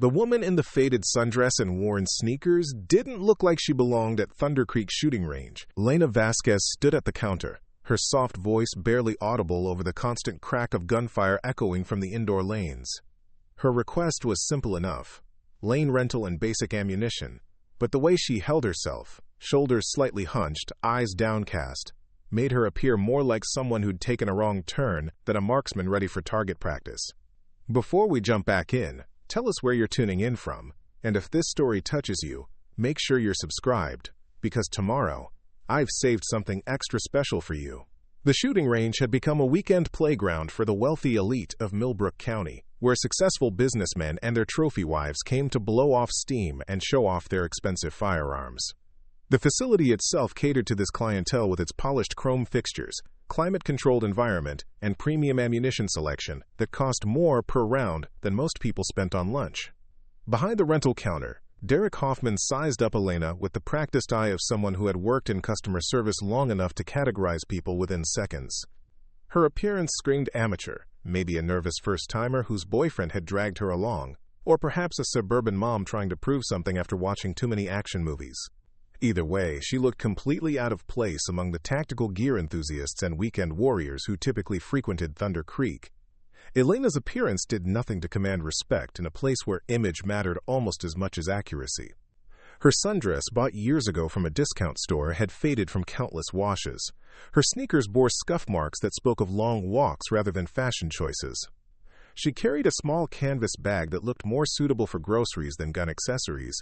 The woman in the faded sundress and worn sneakers didn't look like she belonged at Thunder Creek shooting range. Elena Vasquez stood at the counter, her soft voice barely audible over the constant crack of gunfire echoing from the indoor lanes. Her request was simple enough: lane rental and basic ammunition, but the way she held herself, shoulders slightly hunched, eyes downcast, made her appear more like someone who'd taken a wrong turn than a marksman ready for target practice. Before we jump back in, tell us where you're tuning in from, and if this story touches you, make sure you're subscribed, because tomorrow, I've saved something extra special for you. The shooting range had become a weekend playground for the wealthy elite of Millbrook County, where successful businessmen and their trophy wives came to blow off steam and show off their expensive firearms. The facility itself catered to this clientele with its polished chrome fixtures, climate-controlled environment, and premium ammunition selection that cost more per round than most people spent on lunch. Behind the rental counter, Derek Hoffman sized up Elena with the practiced eye of someone who had worked in customer service long enough to categorize people within seconds. Her appearance screamed amateur, maybe a nervous first-timer whose boyfriend had dragged her along, or perhaps a suburban mom trying to prove something after watching too many action movies. Either way, she looked completely out of place among the tactical gear enthusiasts and weekend warriors who typically frequented Thunder Creek. Elena's appearance did nothing to command respect in a place where image mattered almost as much as accuracy. Her sundress, bought years ago from a discount store, had faded from countless washes. Her sneakers bore scuff marks that spoke of long walks rather than fashion choices. She carried a small canvas bag that looked more suitable for groceries than gun accessories,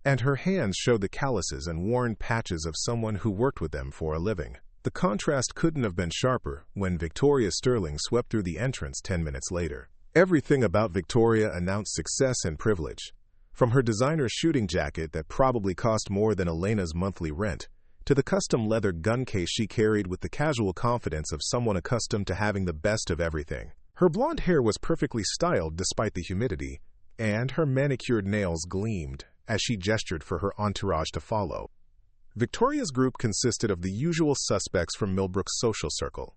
and her hands showed the calluses and worn patches of someone who worked with them for a living. The contrast couldn't have been sharper when Victoria Sterling swept through the entrance 10 minutes later. Everything about Victoria announced success and privilege. From her designer shooting jacket that probably cost more than Elena's monthly rent, to the custom leather gun case she carried with the casual confidence of someone accustomed to having the best of everything. Her blonde hair was perfectly styled despite the humidity, and her manicured nails gleamed as she gestured for her entourage to follow. Victoria's group consisted of the usual suspects from Millbrook's social circle.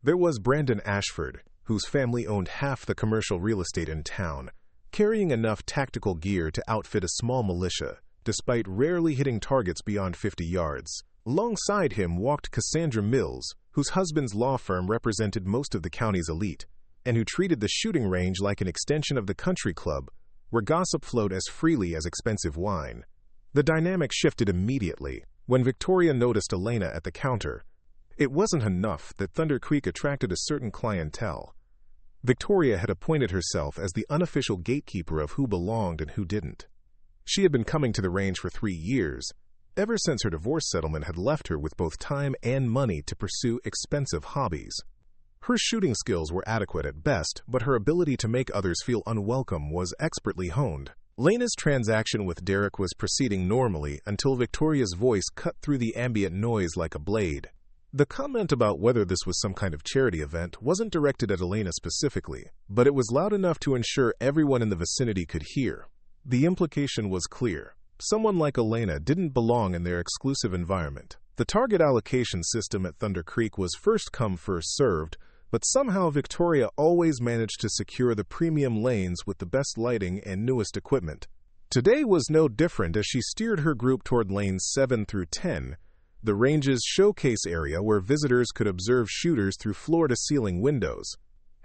There was Brandon Ashford, whose family owned half the commercial real estate in town, carrying enough tactical gear to outfit a small militia, despite rarely hitting targets beyond 50 yards. Alongside him walked Cassandra Mills, whose husband's law firm represented most of the county's elite, and who treated the shooting range like an extension of the country club, where gossip flowed as freely as expensive wine. The dynamic shifted immediately when Victoria noticed Elena at the counter. It wasn't enough that Thunder Creek attracted a certain clientele. Victoria had appointed herself as the unofficial gatekeeper of who belonged and who didn't. She had been coming to the range for 3 years, ever since her divorce settlement had left her with both time and money to pursue expensive hobbies. Her shooting skills were adequate at best, but her ability to make others feel unwelcome was expertly honed. Elena's transaction with Derek was proceeding normally until Victoria's voice cut through the ambient noise like a blade. The comment about whether this was some kind of charity event wasn't directed at Elena specifically, but it was loud enough to ensure everyone in the vicinity could hear. The implication was clear. Someone like Elena didn't belong in their exclusive environment. The target allocation system at Thunder Creek was first come, first served, but somehow Victoria always managed to secure the premium lanes with the best lighting and newest equipment. Today was no different as she steered her group toward lanes 7 through 10, the range's showcase area where visitors could observe shooters through floor-to-ceiling windows.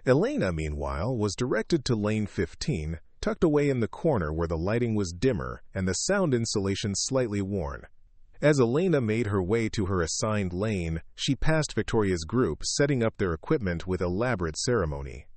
Elena, meanwhile, was directed to lane 15, tucked away in the corner where the lighting was dimmer and the sound insulation slightly worn. As Elena made her way to her assigned lane, she passed Victoria's group, setting up their equipment with elaborate ceremony.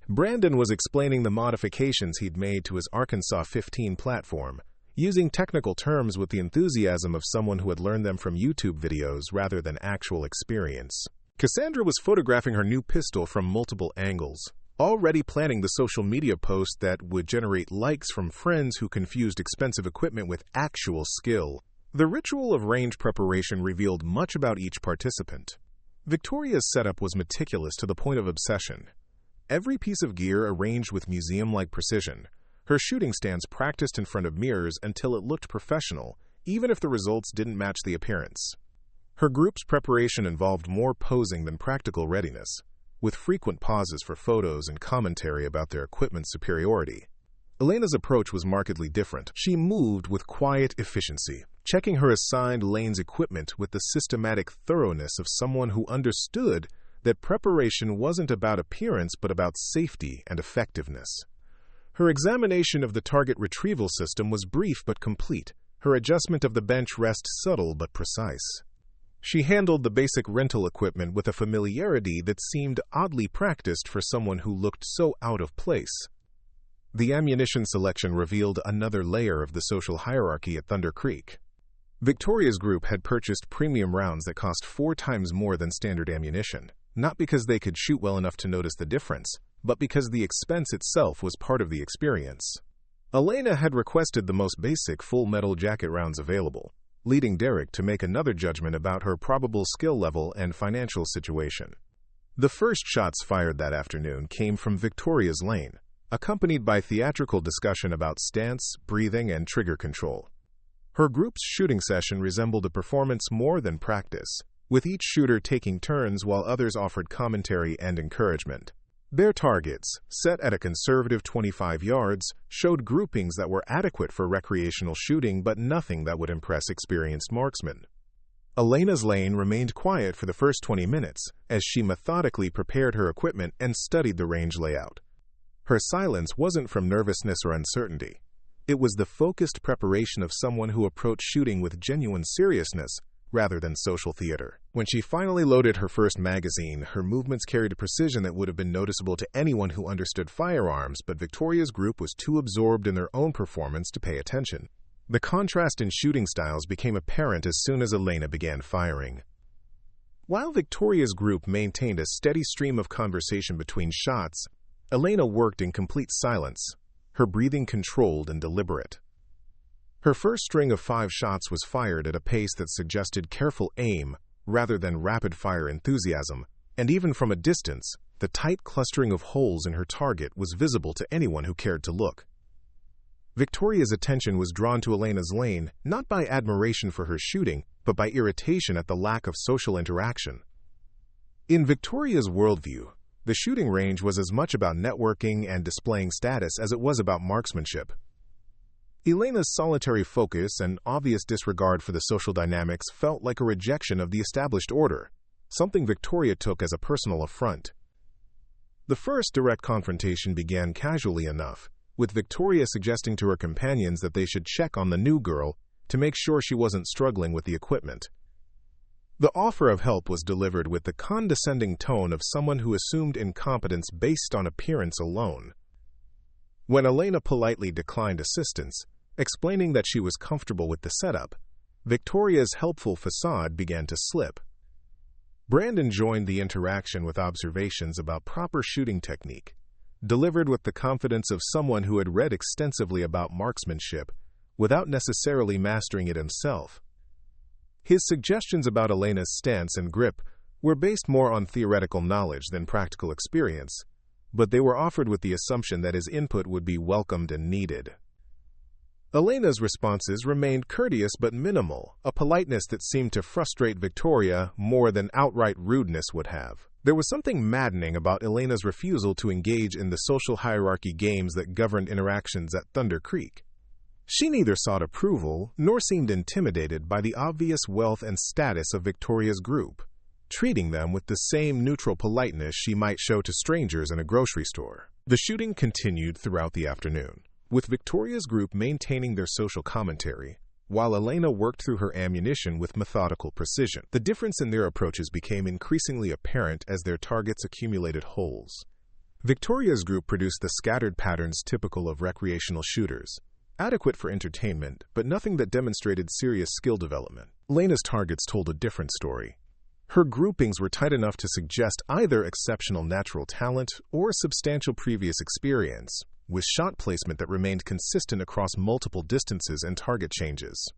Brandon was explaining the modifications he'd made to his Arkansas 15 platform, using technical terms with the enthusiasm of someone who had learned them from YouTube videos rather than actual experience. Cassandra was photographing her new pistol from multiple angles, already planning the social media post that would generate likes from friends who confused expensive equipment with actual skill. The ritual of range preparation revealed much about each participant. Victoria's setup was meticulous to the point of obsession. Every piece of gear arranged with museum-like precision, her shooting stance practiced in front of mirrors until it looked professional, even if the results didn't match the appearance. Her group's preparation involved more posing than practical readiness, with frequent pauses for photos and commentary about their equipment's superiority. Elena's approach was markedly different. She moved with quiet efficiency, checking her assigned lane's equipment with the systematic thoroughness of someone who understood that preparation wasn't about appearance but about safety and effectiveness. Her examination of the target retrieval system was brief but complete, her adjustment of the bench rest subtle but precise. She handled the basic rental equipment with a familiarity that seemed oddly practiced for someone who looked so out of place. The ammunition selection revealed another layer of the social hierarchy at Thunder Creek. Victoria's group had purchased premium rounds that cost 4 times more than standard ammunition, not because they could shoot well enough to notice the difference, but because the expense itself was part of the experience. Elena had requested the most basic full metal jacket rounds available, leading Derek to make another judgment about her probable skill level and financial situation. The first shots fired that afternoon came from Victoria's lane, accompanied by theatrical discussion about stance, breathing, and trigger control. Her group's shooting session resembled a performance more than practice, with each shooter taking turns while others offered commentary and encouragement. Their targets, set at a conservative 25 yards, showed groupings that were adequate for recreational shooting but nothing that would impress experienced marksmen. Elena's lane remained quiet for the first 20 minutes as she methodically prepared her equipment and studied the range layout. Her silence wasn't from nervousness or uncertainty. It was the focused preparation of someone who approached shooting with genuine seriousness rather than social theater. When she finally loaded her first magazine, her movements carried a precision that would have been noticeable to anyone who understood firearms, but Victoria's group was too absorbed in their own performance to pay attention. The contrast in shooting styles became apparent as soon as Elena began firing. While Victoria's group maintained a steady stream of conversation between shots, Elena worked in complete silence, her breathing controlled and deliberate. Her first string of 5 shots was fired at a pace that suggested careful aim rather than rapid-fire enthusiasm, and even from a distance, the tight clustering of holes in her target was visible to anyone who cared to look. Victoria's attention was drawn to Elena's lane, not by admiration for her shooting, but by irritation at the lack of social interaction. In Victoria's worldview, the shooting range was as much about networking and displaying status as it was about marksmanship. Elena's solitary focus and obvious disregard for the social dynamics felt like a rejection of the established order, something Victoria took as a personal affront. The first direct confrontation began casually enough, with Victoria suggesting to her companions that they should check on the new girl to make sure she wasn't struggling with the equipment. The offer of help was delivered with the condescending tone of someone who assumed incompetence based on appearance alone. When Elena politely declined assistance, explaining that she was comfortable with the setup, Victoria's helpful facade began to slip. Brandon joined the interaction with observations about proper shooting technique, delivered with the confidence of someone who had read extensively about marksmanship without necessarily mastering it himself. His suggestions about Elena's stance and grip were based more on theoretical knowledge than practical experience, but they were offered with the assumption that his input would be welcomed and needed. Elena's responses remained courteous but minimal, a politeness that seemed to frustrate Victoria more than outright rudeness would have. There was something maddening about Elena's refusal to engage in the social hierarchy games that governed interactions at Thunder Creek. She neither sought approval nor seemed intimidated by the obvious wealth and status of Victoria's group, treating them with the same neutral politeness she might show to strangers in a grocery store. The shooting continued throughout the afternoon, with Victoria's group maintaining their social commentary, while Elena worked through her ammunition with methodical precision. The difference in their approaches became increasingly apparent as their targets accumulated holes. Victoria's group produced the scattered patterns typical of recreational shooters, adequate for entertainment, but nothing that demonstrated serious skill development. Elena's targets told a different story. Her groupings were tight enough to suggest either exceptional natural talent or substantial previous experience, with shot placement that remained consistent across multiple distances and target changes.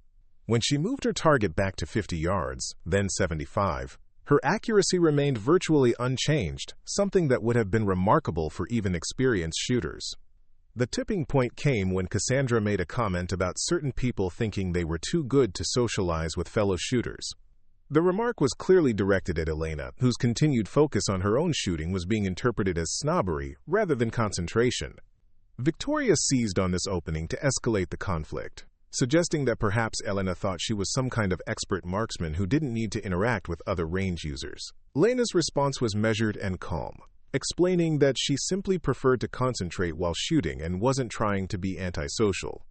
When she moved her target back to 50 yards, then 75, her accuracy remained virtually unchanged, something that would have been remarkable for even experienced shooters. The tipping point came when Cassandra made a comment about certain people thinking they were too good to socialize with fellow shooters. The remark was clearly directed at Elena, whose continued focus on her own shooting was being interpreted as snobbery rather than concentration. Victoria seized on this opening to escalate the conflict, suggesting that perhaps Elena thought she was some kind of expert marksman who didn't need to interact with other range users. Elena's response was measured and calm, explaining that she simply preferred to concentrate while shooting and wasn't trying to be antisocial.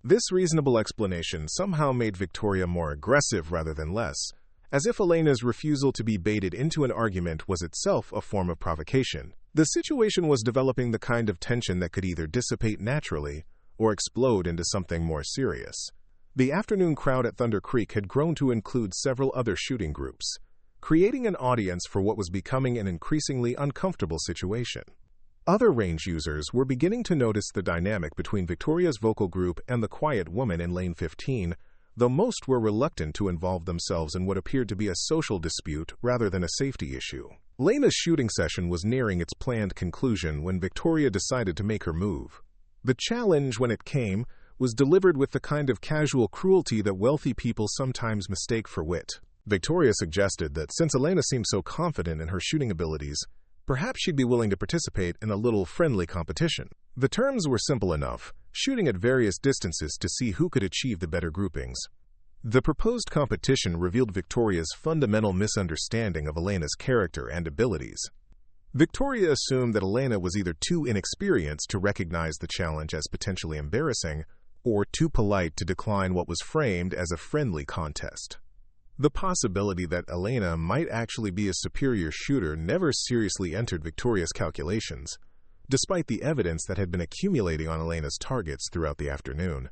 This reasonable explanation somehow made Victoria more aggressive rather than less, as if Elena's refusal to be baited into an argument was itself a form of provocation. The situation was developing the kind of tension that could either dissipate naturally or explode into something more serious. The afternoon crowd at Thunder Creek had grown to include several other shooting groups, creating an audience for what was becoming an increasingly uncomfortable situation. Other range users were beginning to notice the dynamic between Victoria's vocal group and the quiet woman in Lane 15, though most were reluctant to involve themselves in what appeared to be a social dispute rather than a safety issue. Elena's shooting session was nearing its planned conclusion when Victoria decided to make her move. The challenge, when it came, was delivered with the kind of casual cruelty that wealthy people sometimes mistake for wit. Victoria suggested that since Elena seemed so confident in her shooting abilities, perhaps she'd be willing to participate in a little friendly competition. The terms were simple enough, shooting at various distances to see who could achieve the better groupings. The proposed competition revealed Victoria's fundamental misunderstanding of Elena's character and abilities. Victoria assumed that Elena was either too inexperienced to recognize the challenge as potentially embarrassing, or too polite to decline what was framed as a friendly contest. The possibility that Elena might actually be a superior shooter never seriously entered Victoria's calculations, despite the evidence that had been accumulating on Elena's targets throughout the afternoon.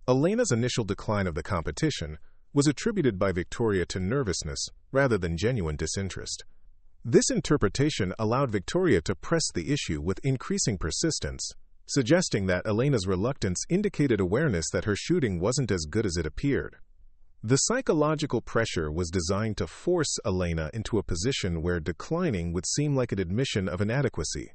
Elena's initial decline of the competition was attributed by Victoria to nervousness rather than genuine disinterest. This interpretation allowed Victoria to press the issue with increasing persistence, suggesting that Elena's reluctance indicated awareness that her shooting wasn't as good as it appeared. The psychological pressure was designed to force Elena into a position where declining would seem like an admission of inadequacy.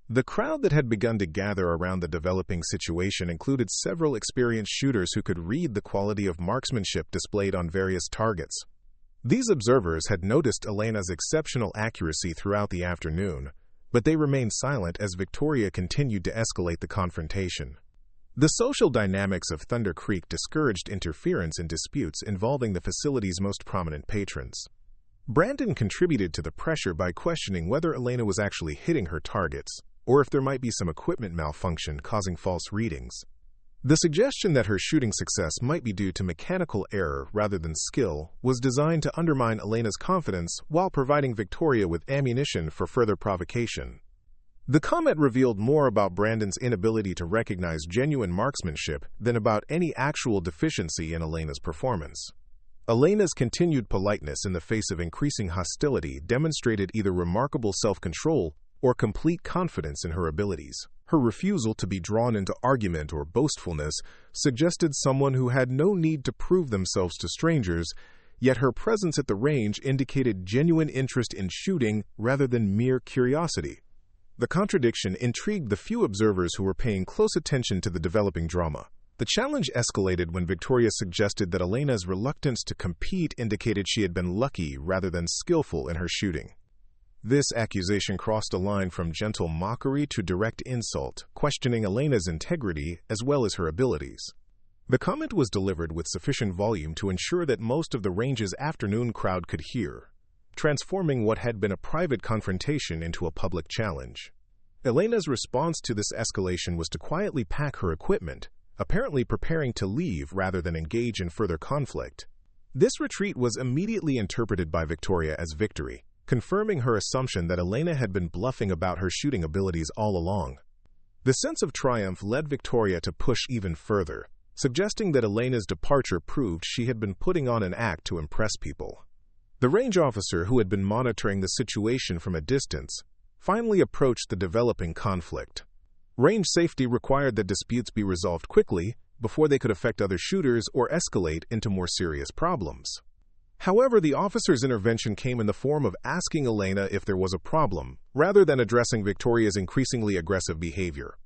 The crowd that had begun to gather around the developing situation included several experienced shooters who could read the quality of marksmanship displayed on various targets. These observers had noticed Elena's exceptional accuracy throughout the afternoon, but they remained silent as Victoria continued to escalate the confrontation. The social dynamics of Thunder Creek discouraged interference in disputes involving the facility's most prominent patrons. Brandon contributed to the pressure by questioning whether Elena was actually hitting her targets, or if there might be some equipment malfunction causing false readings. The suggestion that her shooting success might be due to mechanical error rather than skill was designed to undermine Elena's confidence while providing Victoria with ammunition for further provocation. The comment revealed more about Brandon's inability to recognize genuine marksmanship than about any actual deficiency in Elena's performance. Elena's continued politeness in the face of increasing hostility demonstrated either remarkable self-control or complete confidence in her abilities. Her refusal to be drawn into argument or boastfulness suggested someone who had no need to prove themselves to strangers, yet her presence at the range indicated genuine interest in shooting rather than mere curiosity. The contradiction intrigued the few observers who were paying close attention to the developing drama. The challenge escalated when Victoria suggested that Elena's reluctance to compete indicated she had been lucky rather than skillful in her shooting. This accusation crossed a line from gentle mockery to direct insult, questioning Elena's integrity as well as her abilities. The comment was delivered with sufficient volume to ensure that most of the range's afternoon crowd could hear, transforming what had been a private confrontation into a public challenge. Elena's response to this escalation was to quietly pack her equipment, apparently preparing to leave rather than engage in further conflict. This retreat was immediately interpreted by Victoria as victory, confirming her assumption that Elena had been bluffing about her shooting abilities all along. The sense of triumph led Victoria to push even further, suggesting that Elena's departure proved she had been putting on an act to impress people. The range officer, who had been monitoring the situation from a distance, finally approached the developing conflict. Range safety required that disputes be resolved quickly before they could affect other shooters or escalate into more serious problems. However, the officer's intervention came in the form of asking Elena if there was a problem, rather than addressing Victoria's increasingly aggressive behavior.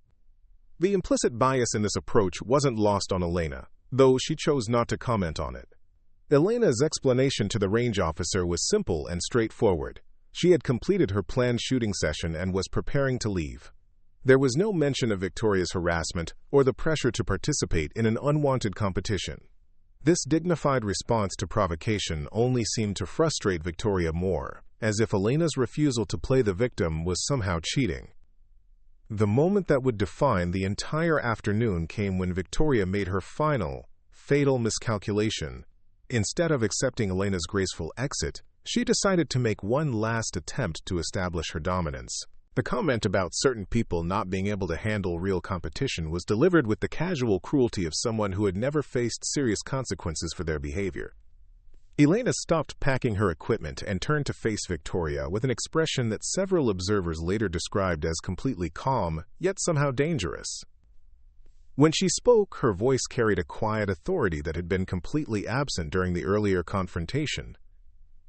The implicit bias in this approach wasn't lost on Elena, though she chose not to comment on it. Elena's explanation to the range officer was simple and straightforward. She had completed her planned shooting session and was preparing to leave. There was no mention of Victoria's harassment or the pressure to participate in an unwanted competition. This dignified response to provocation only seemed to frustrate Victoria more, as if Elena's refusal to play the victim was somehow cheating. The moment that would define the entire afternoon came when Victoria made her final, fatal miscalculation. Instead of accepting Elena's graceful exit, she decided to make one last attempt to establish her dominance. The comment about certain people not being able to handle real competition was delivered with the casual cruelty of someone who had never faced serious consequences for their behavior. Elena stopped packing her equipment and turned to face Victoria with an expression that several observers later described as completely calm, yet somehow dangerous. When she spoke, her voice carried a quiet authority that had been completely absent during the earlier confrontation.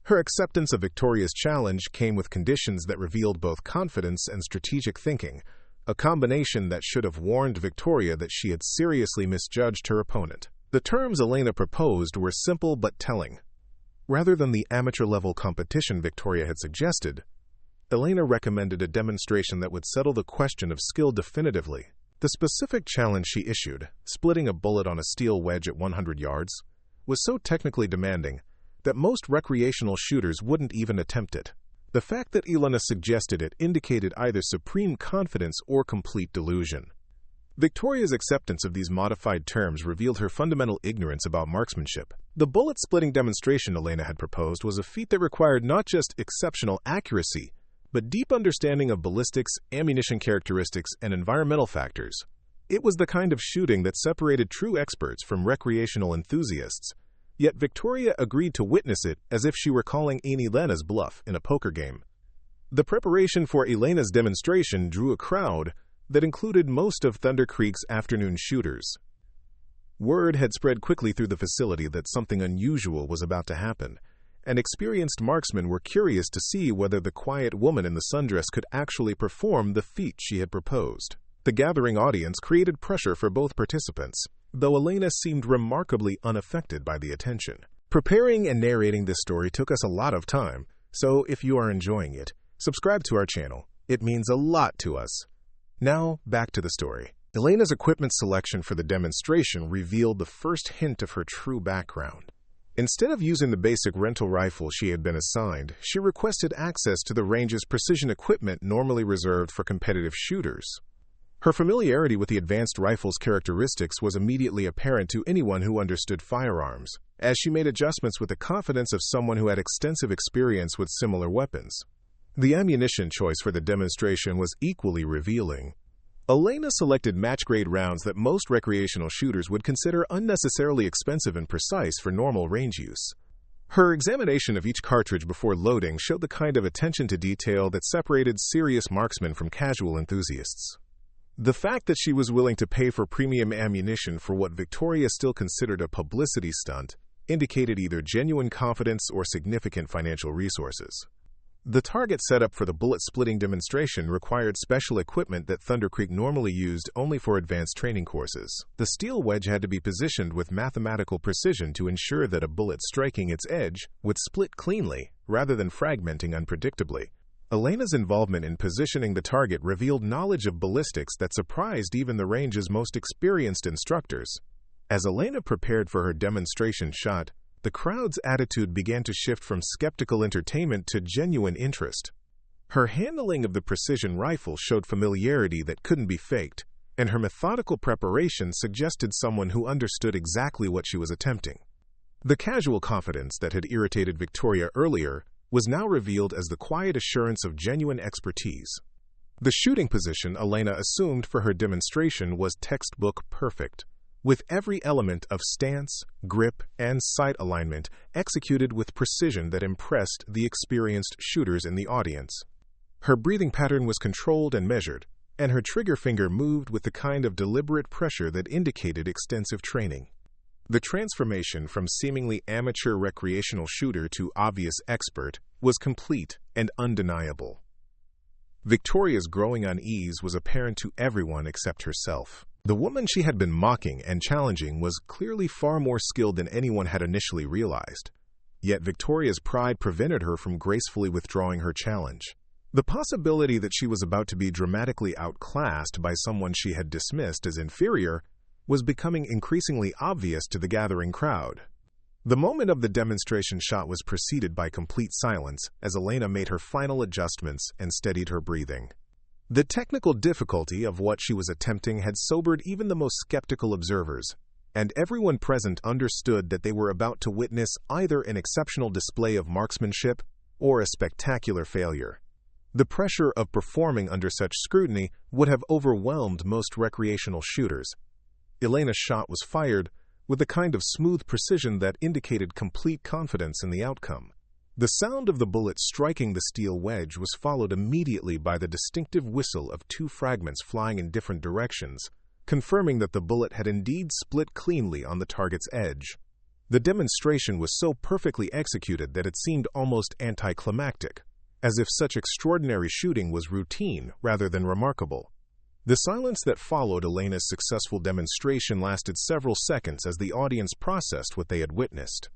Her acceptance of Victoria's challenge came with conditions that revealed both confidence and strategic thinking, a combination that should have warned Victoria that she had seriously misjudged her opponent. The terms Elena proposed were simple but telling. Rather than the amateur-level competition Victoria had suggested, Elena recommended a demonstration that would settle the question of skill definitively. The specific challenge she issued, splitting a bullet on a steel wedge at 100 yards, was so technically demanding that most recreational shooters wouldn't even attempt it. The fact that Elena suggested it indicated either supreme confidence or complete delusion. Victoria's acceptance of these modified terms revealed her fundamental ignorance about marksmanship. The bullet-splitting demonstration Elena had proposed was a feat that required not just exceptional accuracy, but deep understanding of ballistics, ammunition characteristics, and environmental factors. It was the kind of shooting that separated true experts from recreational enthusiasts, yet Victoria agreed to witness it as if she were calling Elena's bluff in a poker game. The preparation for Elena's demonstration drew a crowd that included most of Thunder Creek's afternoon shooters. Word had spread quickly through the facility that something unusual was about to happen, and experienced marksmen were curious to see whether the quiet woman in the sundress could actually perform the feat she had proposed. The gathering audience created pressure for both participants, though Elena seemed remarkably unaffected by the attention. Preparing and narrating this story took us a lot of time, so if you are enjoying it, subscribe to our channel. It means a lot to us. Now, back to the story. Elena's equipment selection for the demonstration revealed the first hint of her true background. Instead of using the basic rental rifle she had been assigned, she requested access to the range's precision equipment normally reserved for competitive shooters. Her familiarity with the advanced rifle's characteristics was immediately apparent to anyone who understood firearms, as she made adjustments with the confidence of someone who had extensive experience with similar weapons. The ammunition choice for the demonstration was equally revealing. Elena selected match-grade rounds that most recreational shooters would consider unnecessarily expensive and precise for normal range use. Her examination of each cartridge before loading showed the kind of attention to detail that separated serious marksmen from casual enthusiasts. The fact that she was willing to pay for premium ammunition for what Victoria still considered a publicity stunt indicated either genuine confidence or significant financial resources. The target setup for the bullet-splitting demonstration required special equipment that Thunder Creek normally used only for advanced training courses. The steel wedge had to be positioned with mathematical precision to ensure that a bullet striking its edge would split cleanly, rather than fragmenting unpredictably. Elena's involvement in positioning the target revealed knowledge of ballistics that surprised even the range's most experienced instructors. As Elena prepared for her demonstration shot, the crowd's attitude began to shift from skeptical entertainment to genuine interest. Her handling of the precision rifle showed familiarity that couldn't be faked, and her methodical preparation suggested someone who understood exactly what she was attempting. The casual confidence that had irritated Victoria earlier was now revealed as the quiet assurance of genuine expertise. The shooting position Elena assumed for her demonstration was textbook perfect, with every element of stance, grip, and sight alignment executed with precision that impressed the experienced shooters in the audience. Her breathing pattern was controlled and measured, and her trigger finger moved with the kind of deliberate pressure that indicated extensive training. The transformation from seemingly amateur recreational shooter to obvious expert was complete and undeniable. Victoria's growing unease was apparent to everyone except herself. The woman she had been mocking and challenging was clearly far more skilled than anyone had initially realized. Yet Victoria's pride prevented her from gracefully withdrawing her challenge. The possibility that she was about to be dramatically outclassed by someone she had dismissed as inferior was becoming increasingly obvious to the gathering crowd. The moment of the demonstration shot was preceded by complete silence as Elena made her final adjustments and steadied her breathing. The technical difficulty of what she was attempting had sobered even the most skeptical observers, and everyone present understood that they were about to witness either an exceptional display of marksmanship or a spectacular failure. The pressure of performing under such scrutiny would have overwhelmed most recreational shooters. Elena's shot was fired with a kind of smooth precision that indicated complete confidence in the outcome. The sound of the bullet striking the steel wedge was followed immediately by the distinctive whistle of two fragments flying in different directions, confirming that the bullet had indeed split cleanly on the target's edge. The demonstration was so perfectly executed that it seemed almost anticlimactic, as if such extraordinary shooting was routine rather than remarkable. The silence that followed Elena's successful demonstration lasted several seconds as the audience processed what they had witnessed.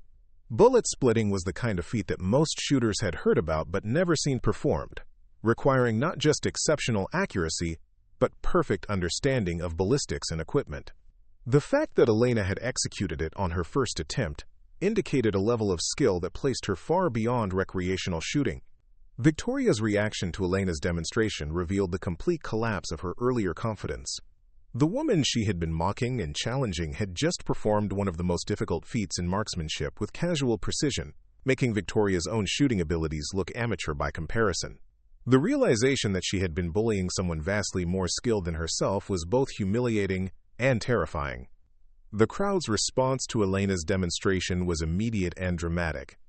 Bullet splitting was the kind of feat that most shooters had heard about but never seen performed, requiring not just exceptional accuracy, but perfect understanding of ballistics and equipment. The fact that Elena had executed it on her first attempt indicated a level of skill that placed her far beyond recreational shooting. Victoria's reaction to Elena's demonstration revealed the complete collapse of her earlier confidence. The woman she had been mocking and challenging had just performed one of the most difficult feats in marksmanship with casual precision, making Victoria's own shooting abilities look amateur by comparison. The realization that she had been bullying someone vastly more skilled than herself was both humiliating and terrifying. The crowd's response to Elena's demonstration was immediate and dramatic.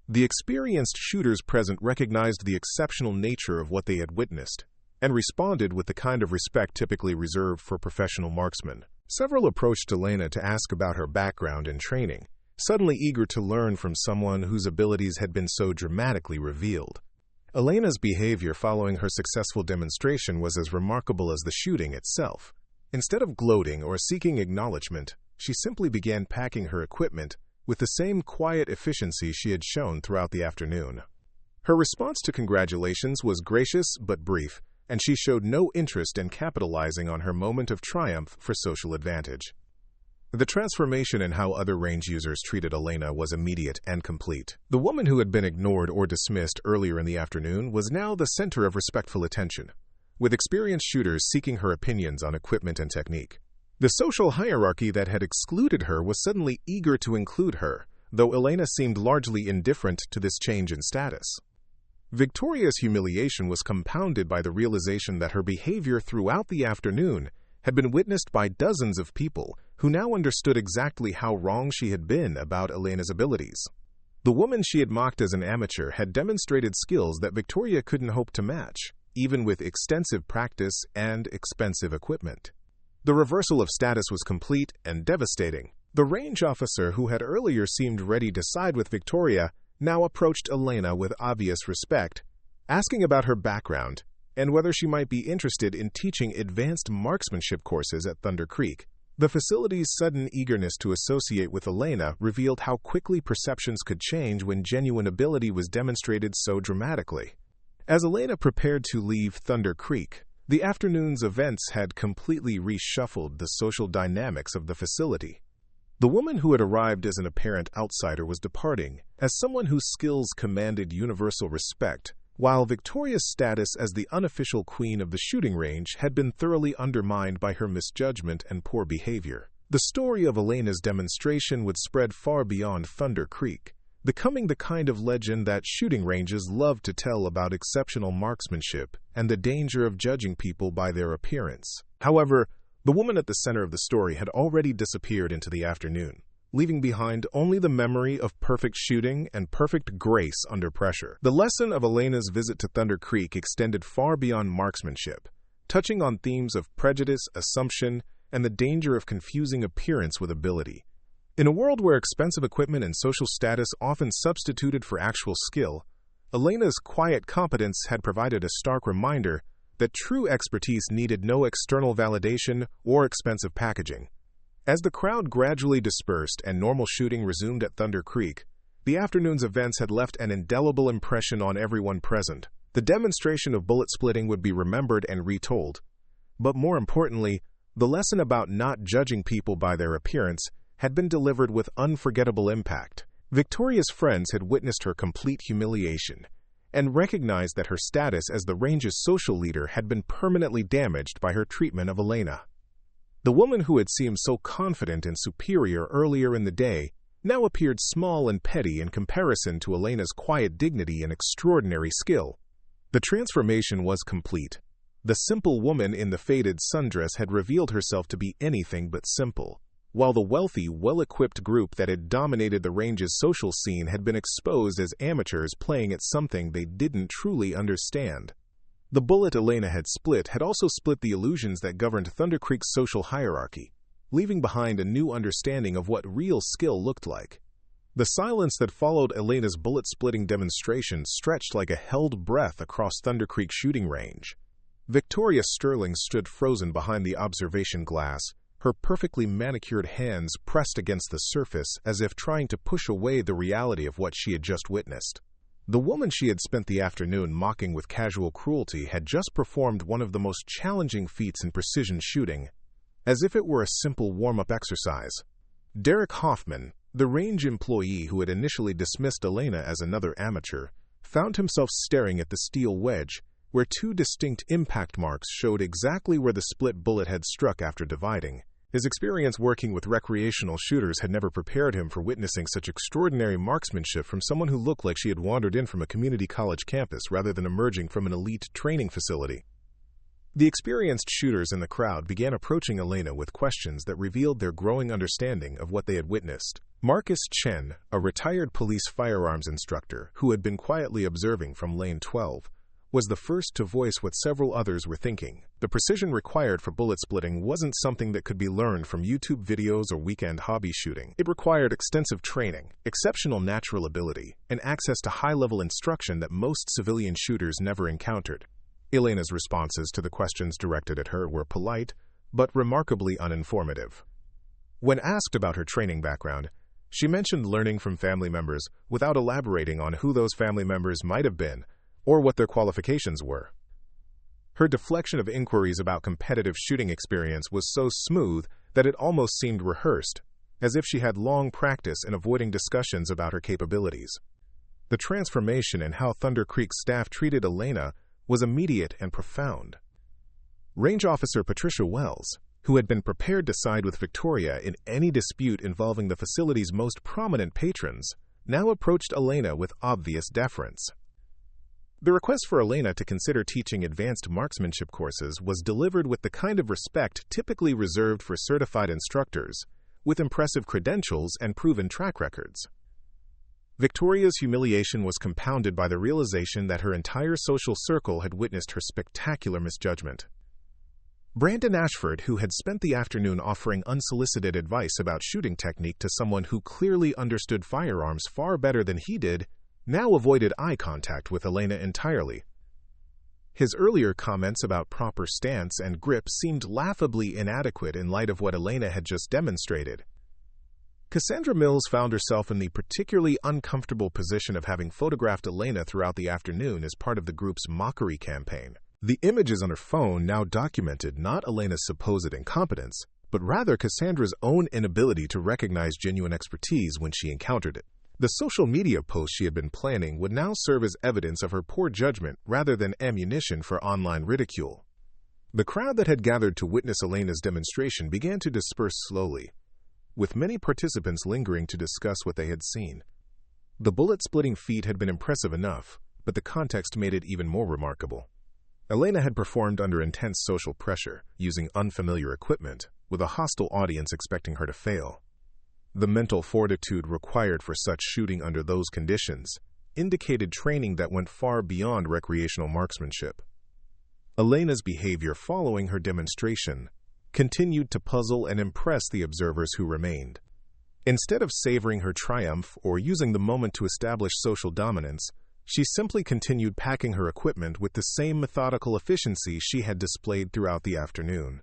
The experienced shooters present recognized the exceptional nature of what they had witnessed, and responded with the kind of respect typically reserved for professional marksmen. Several approached Elena to ask about her background and training, suddenly eager to learn from someone whose abilities had been so dramatically revealed. Elena's behavior following her successful demonstration was as remarkable as the shooting itself. Instead of gloating or seeking acknowledgement, she simply began packing her equipment with the same quiet efficiency she had shown throughout the afternoon. Her response to congratulations was gracious but brief, and she showed no interest in capitalizing on her moment of triumph for social advantage. The transformation in how other range users treated Elena was immediate and complete. The woman who had been ignored or dismissed earlier in the afternoon was now the center of respectful attention, with experienced shooters seeking her opinions on equipment and technique. The social hierarchy that had excluded her was suddenly eager to include her, though Elena seemed largely indifferent to this change in status. Victoria's humiliation was compounded by the realization that her behavior throughout the afternoon had been witnessed by dozens of people who now understood exactly how wrong she had been about Elena's abilities. The woman she had mocked as an amateur had demonstrated skills that Victoria couldn't hope to match, even with extensive practice and expensive equipment. The reversal of status was complete and devastating. The range officer who had earlier seemed ready to side with Victoria now approached Elena with obvious respect, asking about her background and whether she might be interested in teaching advanced marksmanship courses at Thunder Creek. The facility's sudden eagerness to associate with Elena revealed how quickly perceptions could change when genuine ability was demonstrated so dramatically. As Elena prepared to leave Thunder Creek, the afternoon's events had completely reshuffled the social dynamics of the facility. The woman who had arrived as an apparent outsider was departing as someone whose skills commanded universal respect, while Victoria's status as the unofficial queen of the shooting range had been thoroughly undermined by her misjudgment and poor behavior. The story of Elena's demonstration would spread far beyond Thunder Creek, becoming the kind of legend that shooting ranges love to tell about exceptional marksmanship and the danger of judging people by their appearance. However, the woman at the center of the story had already disappeared into the afternoon, leaving behind only the memory of perfect shooting and perfect grace under pressure. The lesson of Elena's visit to Thunder Creek extended far beyond marksmanship, touching on themes of prejudice, assumption, and the danger of confusing appearance with ability. In a world where expensive equipment and social status often substituted for actual skill, Elena's quiet competence had provided a stark reminder that true expertise needed no external validation or expensive packaging. As the crowd gradually dispersed and normal shooting resumed at Thunder Creek, the afternoon's events had left an indelible impression on everyone present. The demonstration of bullet splitting would be remembered and retold. But more importantly, the lesson about not judging people by their appearance had been delivered with unforgettable impact. Victoria's friends had witnessed her complete humiliation and recognized that her status as the range's social leader had been permanently damaged by her treatment of Elena. The woman who had seemed so confident and superior earlier in the day now appeared small and petty in comparison to Elena's quiet dignity and extraordinary skill. The transformation was complete. The simple woman in the faded sundress had revealed herself to be anything but simple, while the wealthy, well-equipped group that had dominated the range's social scene had been exposed as amateurs playing at something they didn't truly understand. The bullet Elena had split had also split the illusions that governed Thunder Creek's social hierarchy, leaving behind a new understanding of what real skill looked like. The silence that followed Elena's bullet-splitting demonstration stretched like a held breath across Thunder Creek shooting range. Victoria Sterling stood frozen behind the observation glass, her perfectly manicured hands pressed against the surface as if trying to push away the reality of what she had just witnessed. The woman she had spent the afternoon mocking with casual cruelty had just performed one of the most challenging feats in precision shooting, as if it were a simple warm-up exercise. Derek Hoffman, the range employee who had initially dismissed Elena as another amateur, found himself staring at the steel wedge, where two distinct impact marks showed exactly where the split bullet had struck after dividing. His experience working with recreational shooters had never prepared him for witnessing such extraordinary marksmanship from someone who looked like she had wandered in from a community college campus rather than emerging from an elite training facility. The experienced shooters in the crowd began approaching Elena with questions that revealed their growing understanding of what they had witnessed. Marcus Chen, a retired police firearms instructor who had been quietly observing from Lane 12, was the first to voice what several others were thinking. The precision required for bullet splitting wasn't something that could be learned from YouTube videos or weekend hobby shooting. It required extensive training, exceptional natural ability, and access to high-level instruction that most civilian shooters never encountered. Elena's responses to the questions directed at her were polite, but remarkably uninformative. When asked about her training background, she mentioned learning from family members without elaborating on who those family members might have been or what their qualifications were. Her deflection of inquiries about competitive shooting experience was so smooth that it almost seemed rehearsed, as if she had long practice in avoiding discussions about her capabilities. The transformation in how Thunder Creek staff treated Elena was immediate and profound. Range Officer Patricia Wells, who had been prepared to side with Victoria in any dispute involving the facility's most prominent patrons, now approached Elena with obvious deference. The request for Elena to consider teaching advanced marksmanship courses was delivered with the kind of respect typically reserved for certified instructors, with impressive credentials and proven track records. Victoria's humiliation was compounded by the realization that her entire social circle had witnessed her spectacular misjudgment. Brandon Ashford, who had spent the afternoon offering unsolicited advice about shooting technique to someone who clearly understood firearms far better than he did, now avoided eye contact with Elena entirely. His earlier comments about proper stance and grip seemed laughably inadequate in light of what Elena had just demonstrated. Cassandra Mills found herself in the particularly uncomfortable position of having photographed Elena throughout the afternoon as part of the group's mockery campaign. The images on her phone now documented not Elena's supposed incompetence, but rather Cassandra's own inability to recognize genuine expertise when she encountered it. The social media post she had been planning would now serve as evidence of her poor judgment rather than ammunition for online ridicule. The crowd that had gathered to witness Elena's demonstration began to disperse slowly, with many participants lingering to discuss what they had seen. The bullet-splitting feat had been impressive enough, but the context made it even more remarkable. Elena had performed under intense social pressure, using unfamiliar equipment, with a hostile audience expecting her to fail. The mental fortitude required for such shooting under those conditions indicated training that went far beyond recreational marksmanship. Elena's behavior following her demonstration continued to puzzle and impress the observers who remained. Instead of savoring her triumph or using the moment to establish social dominance, she simply continued packing her equipment with the same methodical efficiency she had displayed throughout the afternoon.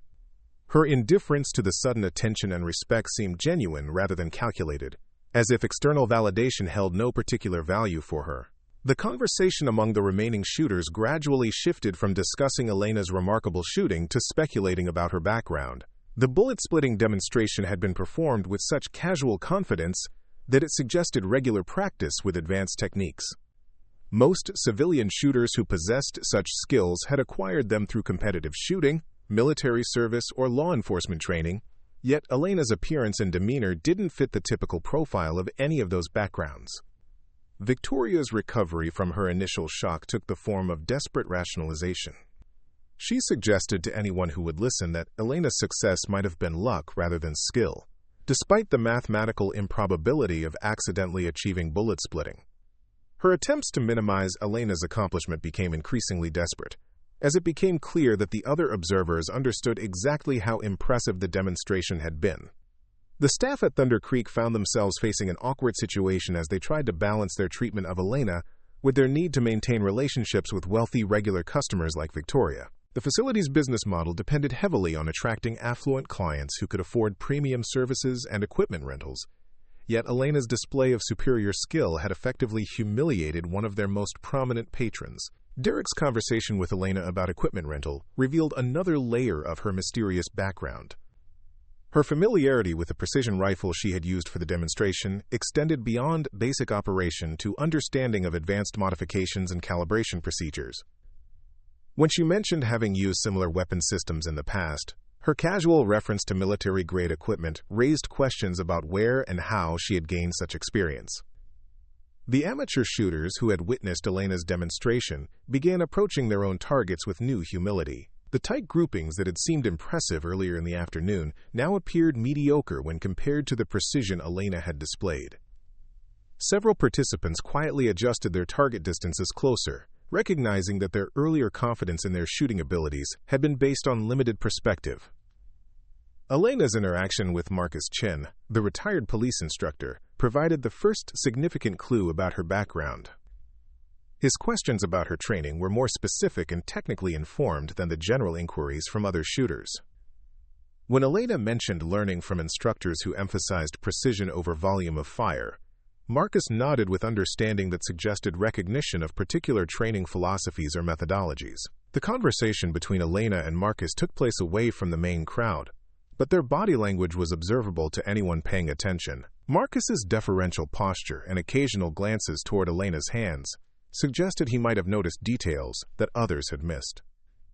Her indifference to the sudden attention and respect seemed genuine rather than calculated, as if external validation held no particular value for her. The conversation among the remaining shooters gradually shifted from discussing Elena's remarkable shooting to speculating about her background. The bullet-splitting demonstration had been performed with such casual confidence that it suggested regular practice with advanced techniques. Most civilian shooters who possessed such skills had acquired them through competitive shooting, military service, or law enforcement training, yet Elena's appearance and demeanor didn't fit the typical profile of any of those backgrounds. Victoria's recovery from her initial shock took the form of desperate rationalization. She suggested to anyone who would listen that Elena's success might have been luck rather than skill, despite the mathematical improbability of accidentally achieving bullet splitting. Her attempts to minimize Elena's accomplishment became increasingly desperate, as it became clear that the other observers understood exactly how impressive the demonstration had been. The staff at Thunder Creek found themselves facing an awkward situation as they tried to balance their treatment of Elena with their need to maintain relationships with wealthy, regular customers like Victoria. The facility's business model depended heavily on attracting affluent clients who could afford premium services and equipment rentals, yet Elena's display of superior skill had effectively humiliated one of their most prominent patrons. Derek's conversation with Elena about equipment rental revealed another layer of her mysterious background. Her familiarity with the precision rifle she had used for the demonstration extended beyond basic operation to understanding of advanced modifications and calibration procedures. When she mentioned having used similar weapon systems in the past, her casual reference to military-grade equipment raised questions about where and how she had gained such experience. The amateur shooters who had witnessed Elena's demonstration began approaching their own targets with new humility. The tight groupings that had seemed impressive earlier in the afternoon now appeared mediocre when compared to the precision Elena had displayed. Several participants quietly adjusted their target distances closer, recognizing that their earlier confidence in their shooting abilities had been based on limited perspective. Elena's interaction with Marcus Chen, the retired police instructor, provided the first significant clue about her background. His questions about her training were more specific and technically informed than the general inquiries from other shooters. When Elena mentioned learning from instructors who emphasized precision over volume of fire, Marcus nodded with understanding that suggested recognition of particular training philosophies or methodologies. The conversation between Elena and Marcus took place away from the main crowd, but their body language was observable to anyone paying attention. Marcus's deferential posture and occasional glances toward Elena's hands suggested he might have noticed details that others had missed.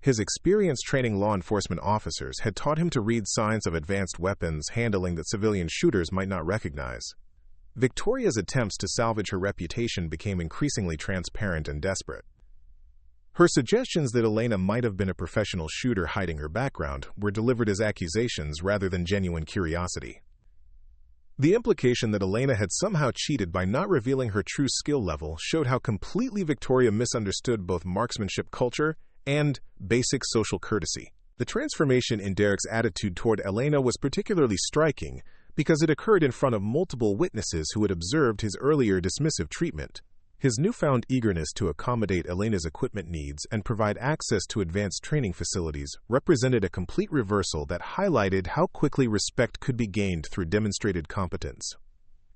His experience training law enforcement officers had taught him to read signs of advanced weapons handling that civilian shooters might not recognize. Victoria's attempts to salvage her reputation became increasingly transparent and desperate. Her suggestions that Elena might have been a professional shooter hiding her background were delivered as accusations rather than genuine curiosity. The implication that Elena had somehow cheated by not revealing her true skill level showed how completely Victoria misunderstood both marksmanship culture and basic social courtesy. The transformation in Derek's attitude toward Elena was particularly striking because it occurred in front of multiple witnesses who had observed his earlier dismissive treatment. His newfound eagerness to accommodate Elena's equipment needs and provide access to advanced training facilities represented a complete reversal that highlighted how quickly respect could be gained through demonstrated competence.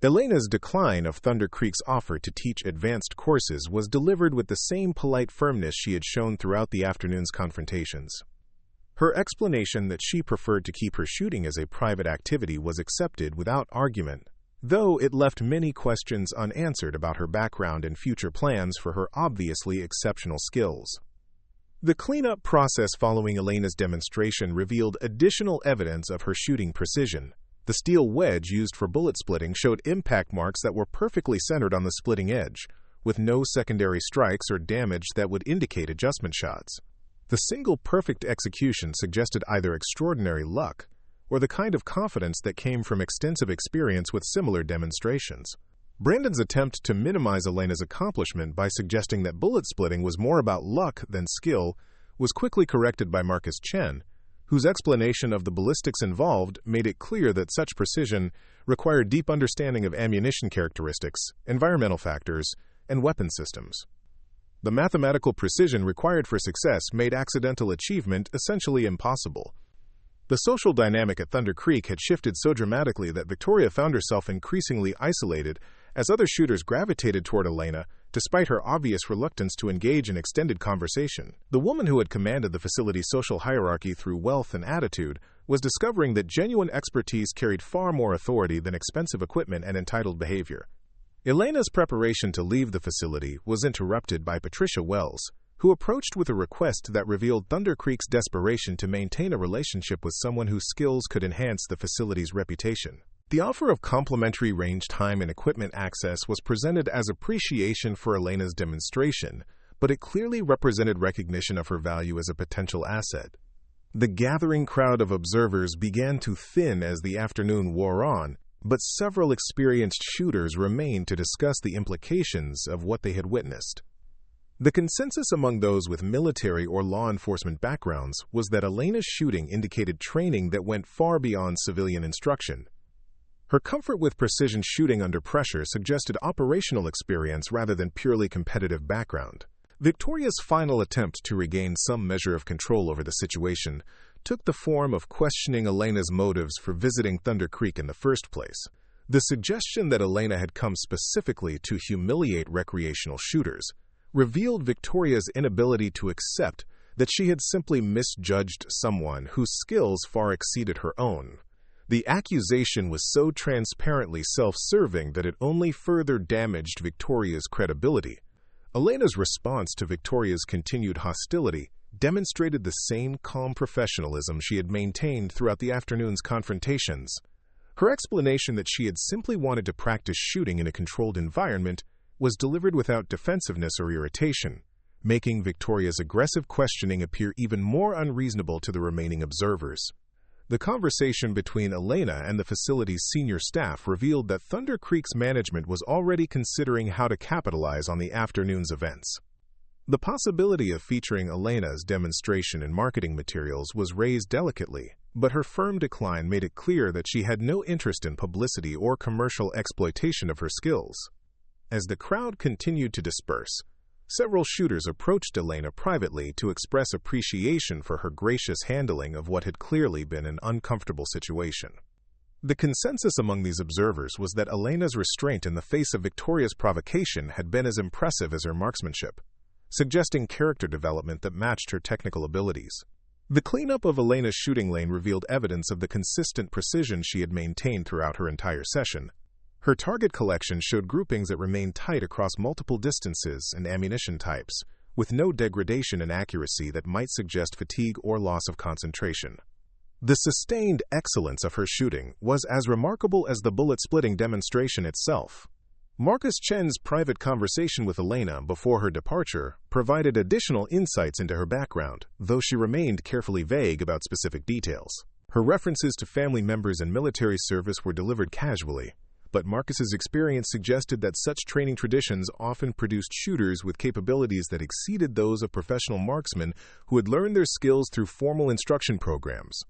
Elena's decline of Thunder Creek's offer to teach advanced courses was delivered with the same polite firmness she had shown throughout the afternoon's confrontations. Her explanation that she preferred to keep her shooting as a private activity was accepted without argument, though it left many questions unanswered about her background and future plans for her obviously exceptional skills. The cleanup process following Elena's demonstration revealed additional evidence of her shooting precision. The steel wedge used for bullet splitting showed impact marks that were perfectly centered on the splitting edge, with no secondary strikes or damage that would indicate adjustment shots. The single perfect execution suggested either extraordinary luck or the kind of confidence that came from extensive experience with similar demonstrations. Brandon's attempt to minimize Elena's accomplishment by suggesting that bullet splitting was more about luck than skill was quickly corrected by Marcus Chen, whose explanation of the ballistics involved made it clear that such precision required deep understanding of ammunition characteristics, environmental factors, and weapon systems. The mathematical precision required for success made accidental achievement essentially impossible. The social dynamic at Thunder Creek had shifted so dramatically that Victoria found herself increasingly isolated as other shooters gravitated toward Elena despite her obvious reluctance to engage in extended conversation. The woman who had commanded the facility's social hierarchy through wealth and attitude was discovering that genuine expertise carried far more authority than expensive equipment and entitled behavior. Elena's preparation to leave the facility was interrupted by Patricia Wells, who approached with a request that revealed Thunder Creek's desperation to maintain a relationship with someone whose skills could enhance the facility's reputation. The offer of complimentary range time and equipment access was presented as appreciation for Elena's demonstration, but it clearly represented recognition of her value as a potential asset. The gathering crowd of observers began to thin as the afternoon wore on, but several experienced shooters remained to discuss the implications of what they had witnessed. The consensus among those with military or law enforcement backgrounds was that Elena's shooting indicated training that went far beyond civilian instruction. Her comfort with precision shooting under pressure suggested operational experience rather than purely competitive background. Victoria's final attempt to regain some measure of control over the situation took the form of questioning Elena's motives for visiting Thunder Creek in the first place. The suggestion that Elena had come specifically to humiliate recreational shooters revealed Victoria's inability to accept that she had simply misjudged someone whose skills far exceeded her own. The accusation was so transparently self-serving that it only further damaged Victoria's credibility. Elena's response to Victoria's continued hostility demonstrated the same calm professionalism she had maintained throughout the afternoon's confrontations. Her explanation that she had simply wanted to practice shooting in a controlled environment was delivered without defensiveness or irritation, making Victoria's aggressive questioning appear even more unreasonable to the remaining observers. The conversation between Elena and the facility's senior staff revealed that Thunder Creek's management was already considering how to capitalize on the afternoon's events. The possibility of featuring Elena's demonstration in marketing materials was raised delicately, but her firm decline made it clear that she had no interest in publicity or commercial exploitation of her skills. As the crowd continued to disperse, several shooters approached Elena privately to express appreciation for her gracious handling of what had clearly been an uncomfortable situation. The consensus among these observers was that Elena's restraint in the face of Victoria's provocation had been as impressive as her marksmanship, suggesting character development that matched her technical abilities. The cleanup of Elena's shooting lane revealed evidence of the consistent precision she had maintained throughout her entire session. Her target collection showed groupings that remained tight across multiple distances and ammunition types, with no degradation in accuracy that might suggest fatigue or loss of concentration. The sustained excellence of her shooting was as remarkable as the bullet-splitting demonstration itself. Marcus Chen's private conversation with Elena before her departure provided additional insights into her background, though she remained carefully vague about specific details. Her references to family members and military service were delivered casually, but Marcus's experience suggested that such training traditions often produced shooters with capabilities that exceeded those of professional marksmen who had learned their skills through formal instruction programs.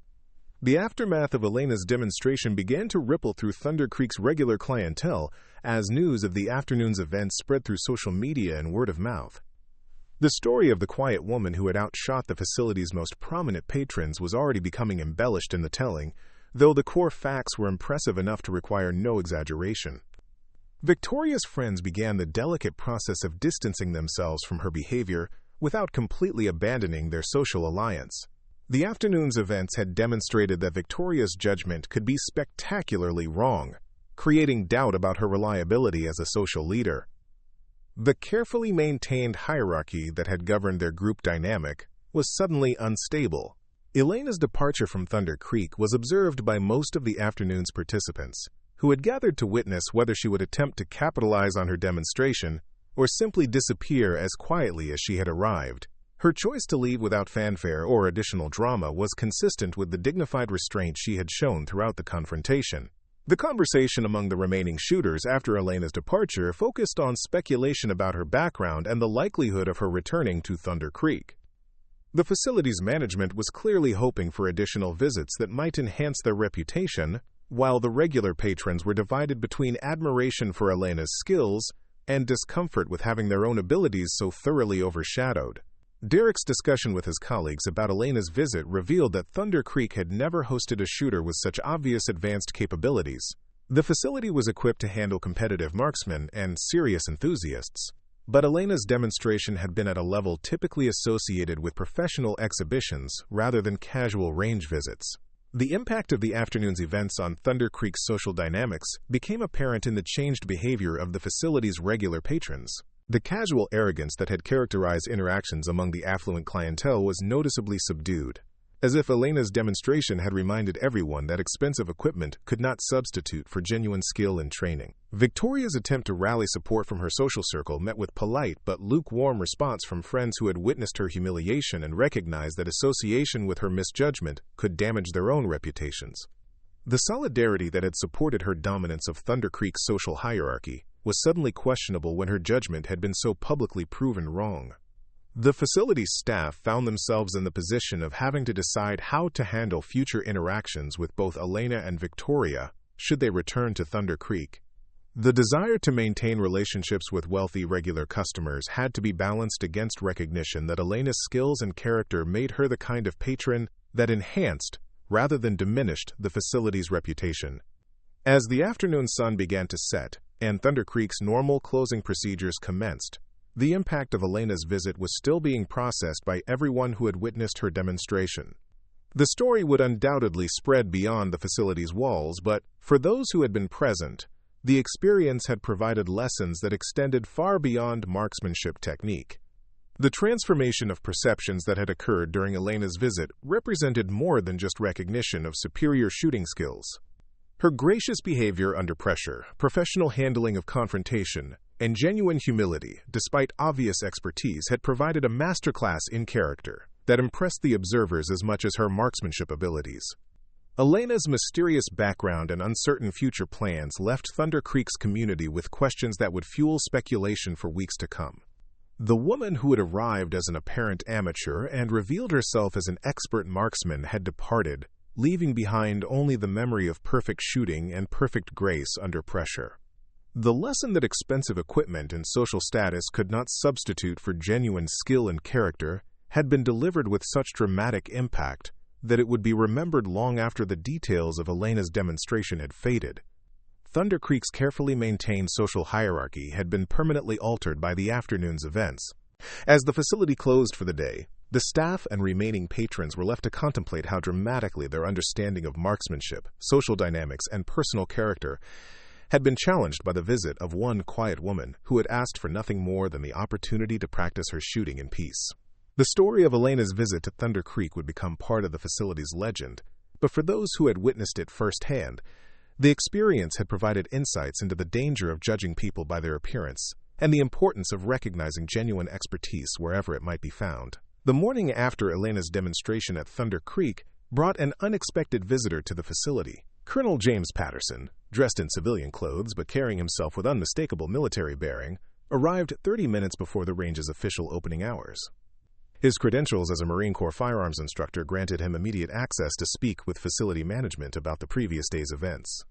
The aftermath of Elena's demonstration began to ripple through Thunder Creek's regular clientele as news of the afternoon's events spread through social media and word of mouth. The story of the quiet woman who had outshot the facility's most prominent patrons was already becoming embellished in the telling, though the core facts were impressive enough to require no exaggeration. Victoria's friends began the delicate process of distancing themselves from her behavior without completely abandoning their social alliance. The afternoon's events had demonstrated that Victoria's judgment could be spectacularly wrong, creating doubt about her reliability as a social leader. The carefully maintained hierarchy that had governed their group dynamic was suddenly unstable. Elena's departure from Thunder Creek was observed by most of the afternoon's participants, who had gathered to witness whether she would attempt to capitalize on her demonstration or simply disappear as quietly as she had arrived. Her choice to leave without fanfare or additional drama was consistent with the dignified restraint she had shown throughout the confrontation. The conversation among the remaining shooters after Elena's departure focused on speculation about her background and the likelihood of her returning to Thunder Creek. The facility's management was clearly hoping for additional visits that might enhance their reputation, while the regular patrons were divided between admiration for Elena's skills and discomfort with having their own abilities so thoroughly overshadowed. Derek's discussion with his colleagues about Elena's visit revealed that Thunder Creek had never hosted a shooter with such obvious advanced capabilities. The facility was equipped to handle competitive marksmen and serious enthusiasts, But Elena's demonstration had been at a level typically associated with professional exhibitions rather than casual range visits. The impact of the afternoon's events on Thunder Creek's social dynamics became apparent in the changed behavior of the facility's regular patrons. The casual arrogance that had characterized interactions among the affluent clientele was noticeably subdued, as if Elena's demonstration had reminded everyone that expensive equipment could not substitute for genuine skill and training. Victoria's attempt to rally support from her social circle met with polite but lukewarm response from friends who had witnessed her humiliation and recognized that association with her misjudgment could damage their own reputations. The solidarity that had supported her dominance of Thunder Creek's social hierarchy was suddenly questionable when her judgment had been so publicly proven wrong. The facility's staff found themselves in the position of having to decide how to handle future interactions with both Elena and Victoria should they return to Thunder Creek. The desire to maintain relationships with wealthy regular customers had to be balanced against recognition that Elena's skills and character made her the kind of patron that enhanced, rather than diminished, the facility's reputation. As the afternoon sun began to set, and Thunder Creek's normal closing procedures commenced, the impact of Elena's visit was still being processed by everyone who had witnessed her demonstration. The story would undoubtedly spread beyond the facility's walls, but for those who had been present, the experience had provided lessons that extended far beyond marksmanship technique. The transformation of perceptions that had occurred during Elena's visit represented more than just recognition of superior shooting skills. Her gracious behavior under pressure, professional handling of confrontation, and genuine humility, despite obvious expertise, had provided a masterclass in character that impressed the observers as much as her marksmanship abilities. Elena's mysterious background and uncertain future plans left Thunder Creek's community with questions that would fuel speculation for weeks to come. The woman who had arrived as an apparent amateur and revealed herself as an expert marksman had departed, leaving behind only the memory of perfect shooting and perfect grace under pressure. The lesson that expensive equipment and social status could not substitute for genuine skill and character had been delivered with such dramatic impact that it would be remembered long after the details of Elena's demonstration had faded. Thunder Creek's carefully maintained social hierarchy had been permanently altered by the afternoon's events. As the facility closed for the day, the staff and remaining patrons were left to contemplate how dramatically their understanding of marksmanship, social dynamics, and personal character had been challenged by the visit of one quiet woman who had asked for nothing more than the opportunity to practice her shooting in peace. The story of Elena's visit to Thunder Creek would become part of the facility's legend, but for those who had witnessed it firsthand, the experience had provided insights into the danger of judging people by their appearance and the importance of recognizing genuine expertise wherever it might be found. The morning after Elena's demonstration at Thunder Creek brought an unexpected visitor to the facility. Colonel James Patterson, dressed in civilian clothes but carrying himself with unmistakable military bearing, arrived 30 minutes before the range's official opening hours. His credentials as a Marine Corps firearms instructor granted him immediate access to speak with facility management about the previous day's events.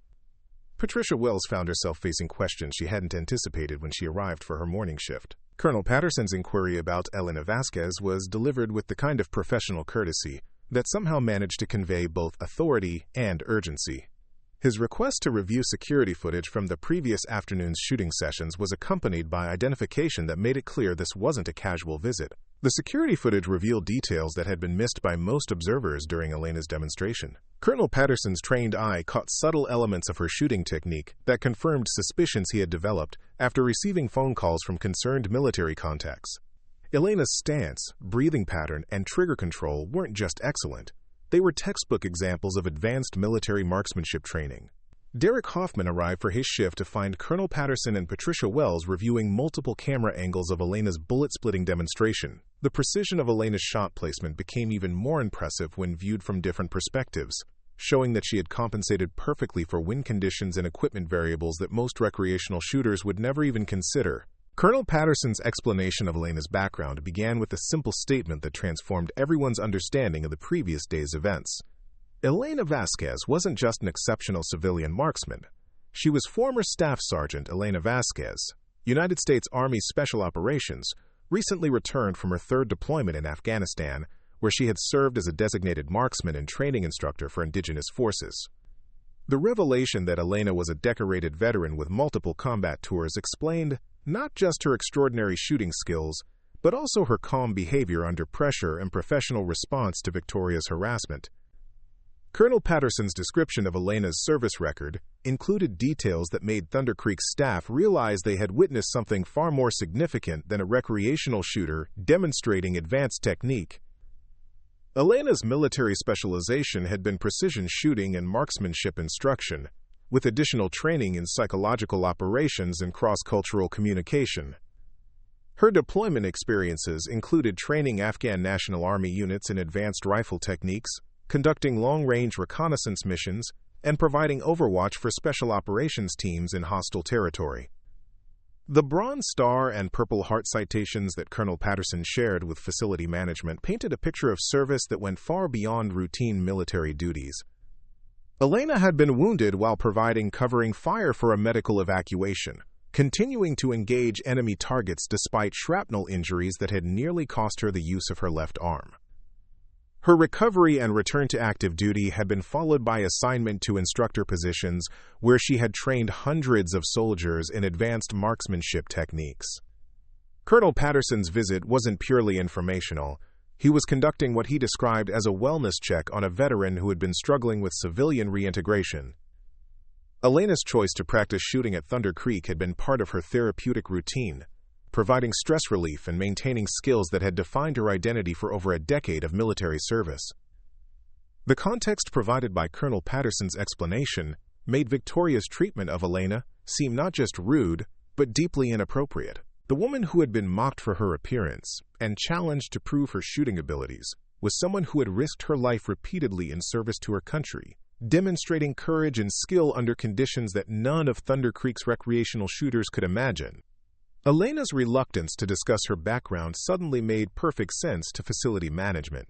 Patricia Wells found herself facing questions she hadn't anticipated when she arrived for her morning shift. Colonel Patterson's inquiry about Elena Vasquez was delivered with the kind of professional courtesy that somehow managed to convey both authority and urgency. His request to review security footage from the previous afternoon's shooting sessions was accompanied by identification that made it clear this wasn't a casual visit. The security footage revealed details that had been missed by most observers during Elena's demonstration. Colonel Patterson's trained eye caught subtle elements of her shooting technique that confirmed suspicions he had developed after receiving phone calls from concerned military contacts. Elena's stance, breathing pattern, and trigger control weren't just excellent. They were textbook examples of advanced military marksmanship training. Derek Hoffman arrived for his shift to find Colonel Patterson and Patricia Wells reviewing multiple camera angles of Elena's bullet-splitting demonstration. The precision of Elena's shot placement became even more impressive when viewed from different perspectives, showing that she had compensated perfectly for wind conditions and equipment variables that most recreational shooters would never even consider. Colonel Patterson's explanation of Elena's background began with a simple statement that transformed everyone's understanding of the previous day's events. Elena Vasquez wasn't just an exceptional civilian marksman. She was former Staff Sergeant Elena Vasquez, United States Army Special Operations, recently returned from her third deployment in Afghanistan, where she had served as a designated marksman and training instructor for indigenous forces. The revelation that Elena was a decorated veteran with multiple combat tours explained not just her extraordinary shooting skills, but also her calm behavior under pressure and professional response to Victoria's harassment. Colonel Patterson's description of Elena's service record included details that made Thunder Creek's staff realize they had witnessed something far more significant than a recreational shooter demonstrating advanced technique. Elena's military specialization had been precision shooting and marksmanship instruction, with additional training in psychological operations and cross-cultural communication. Her deployment experiences included training Afghan National Army units in advanced rifle techniques, conducting long-range reconnaissance missions, and providing overwatch for special operations teams in hostile territory. The Bronze Star and Purple Heart citations that Colonel Patterson shared with facility management painted a picture of service that went far beyond routine military duties. Elena had been wounded while providing covering fire for a medical evacuation, continuing to engage enemy targets despite shrapnel injuries that had nearly cost her the use of her left arm. Her recovery and return to active duty had been followed by assignment to instructor positions where she had trained hundreds of soldiers in advanced marksmanship techniques. Colonel Patterson's visit wasn't purely informational. He was conducting what he described as a wellness check on a veteran who had been struggling with civilian reintegration. Elena's choice to practice shooting at Thunder Creek had been part of her therapeutic routine, providing stress relief and maintaining skills that had defined her identity for over a decade of military service. The context provided by Colonel Patterson's explanation made Victoria's treatment of Elena seem not just rude, but deeply inappropriate. The woman who had been mocked for her appearance and challenged to prove her shooting abilities was someone who had risked her life repeatedly in service to her country, demonstrating courage and skill under conditions that none of Thunder Creek's recreational shooters could imagine. Elena's reluctance to discuss her background suddenly made perfect sense to facility management.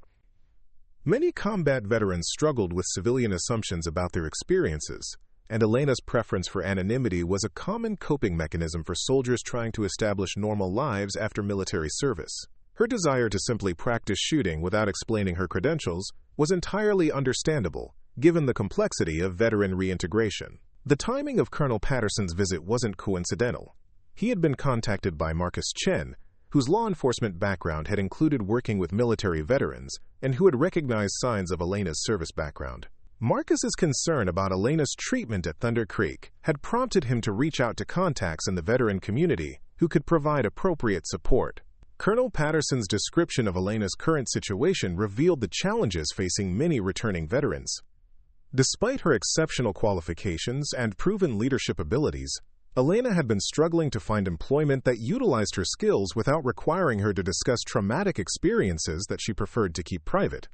Many combat veterans struggled with civilian assumptions about their experiences, and Elena's preference for anonymity was a common coping mechanism for soldiers trying to establish normal lives after military service. Her desire to simply practice shooting without explaining her credentials was entirely understandable, given the complexity of veteran reintegration. The timing of Colonel Patterson's visit wasn't coincidental. He had been contacted by Marcus Chen, whose law enforcement background had included working with military veterans and who had recognized signs of Elena's service background. Marcus's concern about Elena's treatment at Thunder Creek had prompted him to reach out to contacts in the veteran community who could provide appropriate support. Colonel Patterson's description of Elena's current situation revealed the challenges facing many returning veterans. Despite her exceptional qualifications and proven leadership abilities, Elena had been struggling to find employment that utilized her skills without requiring her to discuss traumatic experiences that she preferred to keep private.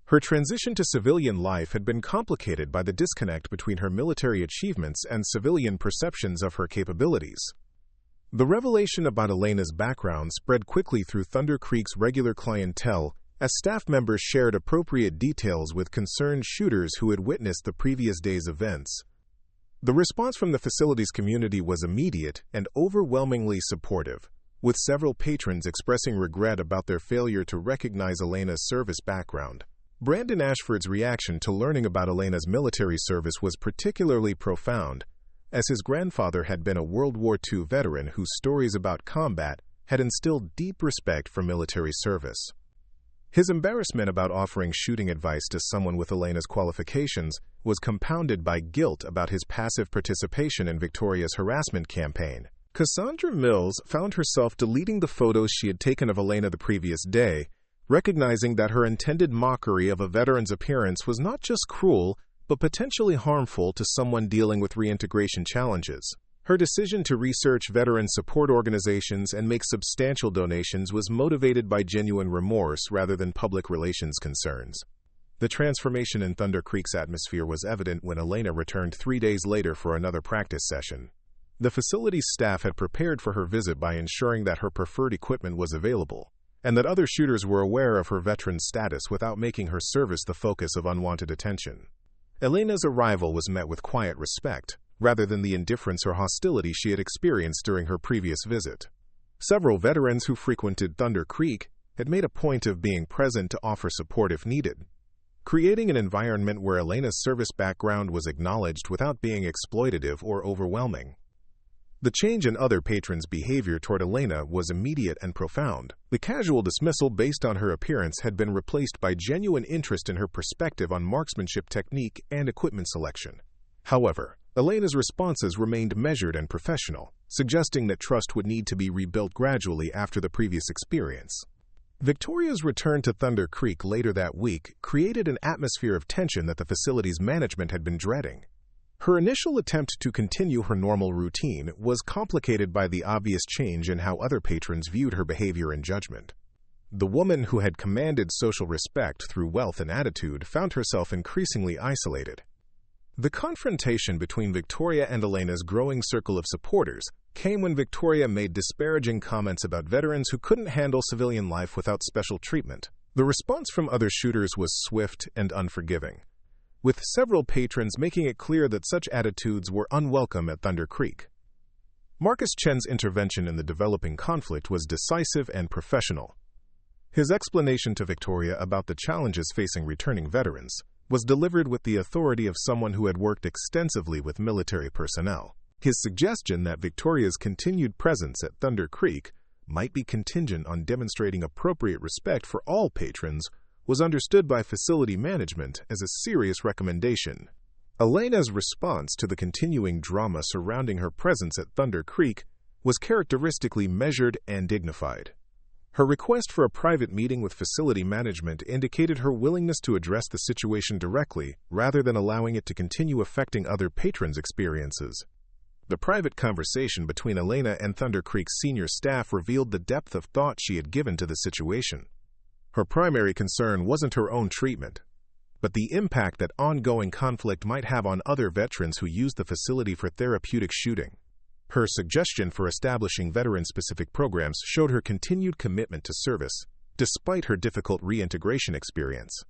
Her transition to civilian life had been complicated by the disconnect between her military achievements and civilian perceptions of her capabilities. The revelation about Elena's background spread quickly through Thunder Creek's regular clientele as staff members shared appropriate details with concerned shooters who had witnessed the previous day's events. The response from the facility's community was immediate and overwhelmingly supportive, with several patrons expressing regret about their failure to recognize Elena's service background. Brandon Ashford's reaction to learning about Elena's military service was particularly profound, as his grandfather had been a World War II veteran whose stories about combat had instilled deep respect for military service. His embarrassment about offering shooting advice to someone with Elena's qualifications was compounded by guilt about his passive participation in Victoria's harassment campaign. Cassandra Mills found herself deleting the photos she had taken of Elena the previous day, recognizing that her intended mockery of a veteran's appearance was not just cruel, but potentially harmful to someone dealing with reintegration challenges. Her decision to research veteran support organizations and make substantial donations was motivated by genuine remorse rather than public relations concerns. The transformation in Thunder Creek's atmosphere was evident when Elena returned 3 days later for another practice session. The facility's staff had prepared for her visit by ensuring that her preferred equipment was available, and that other shooters were aware of her veteran status without making her service the focus of unwanted attention. Elena's arrival was met with quiet respect, rather than the indifference or hostility she had experienced during her previous visit. Several veterans who frequented Thunder Creek had made a point of being present to offer support if needed, creating an environment where Elena's service background was acknowledged without being exploitative or overwhelming. The change in other patrons' behavior toward Elena was immediate and profound. The casual dismissal based on her appearance had been replaced by genuine interest in her perspective on marksmanship technique and equipment selection. However, Elena's responses remained measured and professional, suggesting that trust would need to be rebuilt gradually after the previous experience. Victoria's return to Thunder Creek later that week created an atmosphere of tension that the facility's management had been dreading. Her initial attempt to continue her normal routine was complicated by the obvious change in how other patrons viewed her behavior and judgment. The woman who had commanded social respect through wealth and attitude found herself increasingly isolated. The confrontation between Victoria and Elena's growing circle of supporters came when Victoria made disparaging comments about veterans who couldn't handle civilian life without special treatment. The response from other shooters was swift and unforgiving, with several patrons making it clear that such attitudes were unwelcome at Thunder Creek. Marcus Chen's intervention in the developing conflict was decisive and professional. His explanation to Victoria about the challenges facing returning veterans was delivered with the authority of someone who had worked extensively with military personnel. His suggestion that Victoria's continued presence at Thunder Creek might be contingent on demonstrating appropriate respect for all patrons was understood by facility management as a serious recommendation. Elena's response to the continuing drama surrounding her presence at Thunder Creek was characteristically measured and dignified. Her request for a private meeting with facility management indicated her willingness to address the situation directly rather than allowing it to continue affecting other patrons' experiences. The private conversation between Elena and Thunder Creek's senior staff revealed the depth of thought she had given to the situation. Her primary concern wasn't her own treatment, but the impact that ongoing conflict might have on other veterans who used the facility for therapeutic shooting. Her suggestion for establishing veteran-specific programs showed her continued commitment to service, despite her difficult reintegration experience.